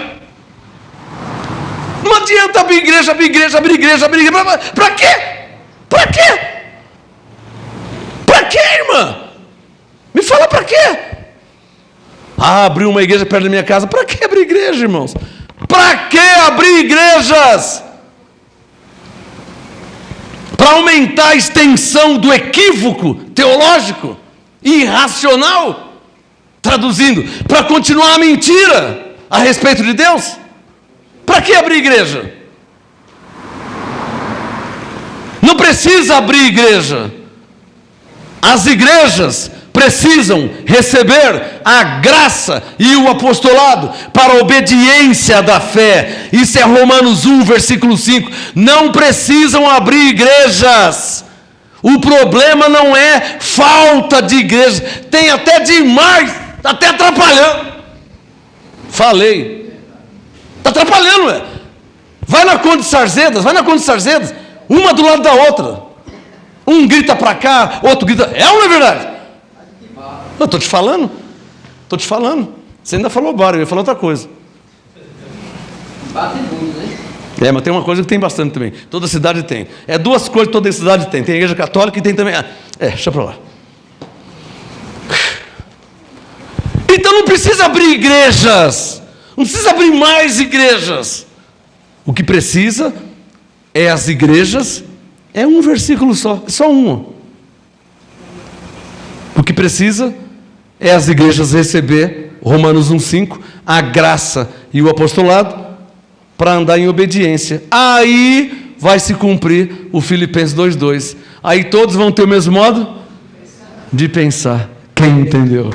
Não adianta abrir igreja. Para quê? Para quê? Para quê, irmã? Me fala para quê? Abrir uma igreja perto da minha casa. Para que abrir igreja, irmãos? Para que abrir igrejas? Para aumentar a extensão do equívoco teológico irracional? Traduzindo, para continuar a mentira a respeito de Deus? Para que abrir igreja? Não precisa abrir igreja. As igrejas precisam receber a graça e o apostolado para a obediência da fé. Isso é Romanos 1, versículo 5. Não precisam abrir igrejas. O problema não é falta de igrejas. Tem até demais, está até atrapalhando. Falei. Está atrapalhando, ué. Vai na Conde de Sarzedas, uma do lado da outra. Um grita para cá, outro grita. É ou não é verdade? Eu estou te falando. Você ainda falou bar, eu ia falar outra coisa. Bate muito, né? Mas tem uma coisa que tem bastante também. Toda cidade tem. Duas coisas que toda cidade tem. Tem a igreja católica e tem também. Deixa para lá. Então não precisa abrir igrejas. Não precisa abrir mais igrejas. O que precisa é as igrejas. É um versículo só um. O que precisa é as igrejas receber, Romanos 1,5, a graça e o apostolado para andar em obediência. Aí vai se cumprir o Filipenses 2,2. Aí todos vão ter o mesmo modo de pensar. Quem entendeu?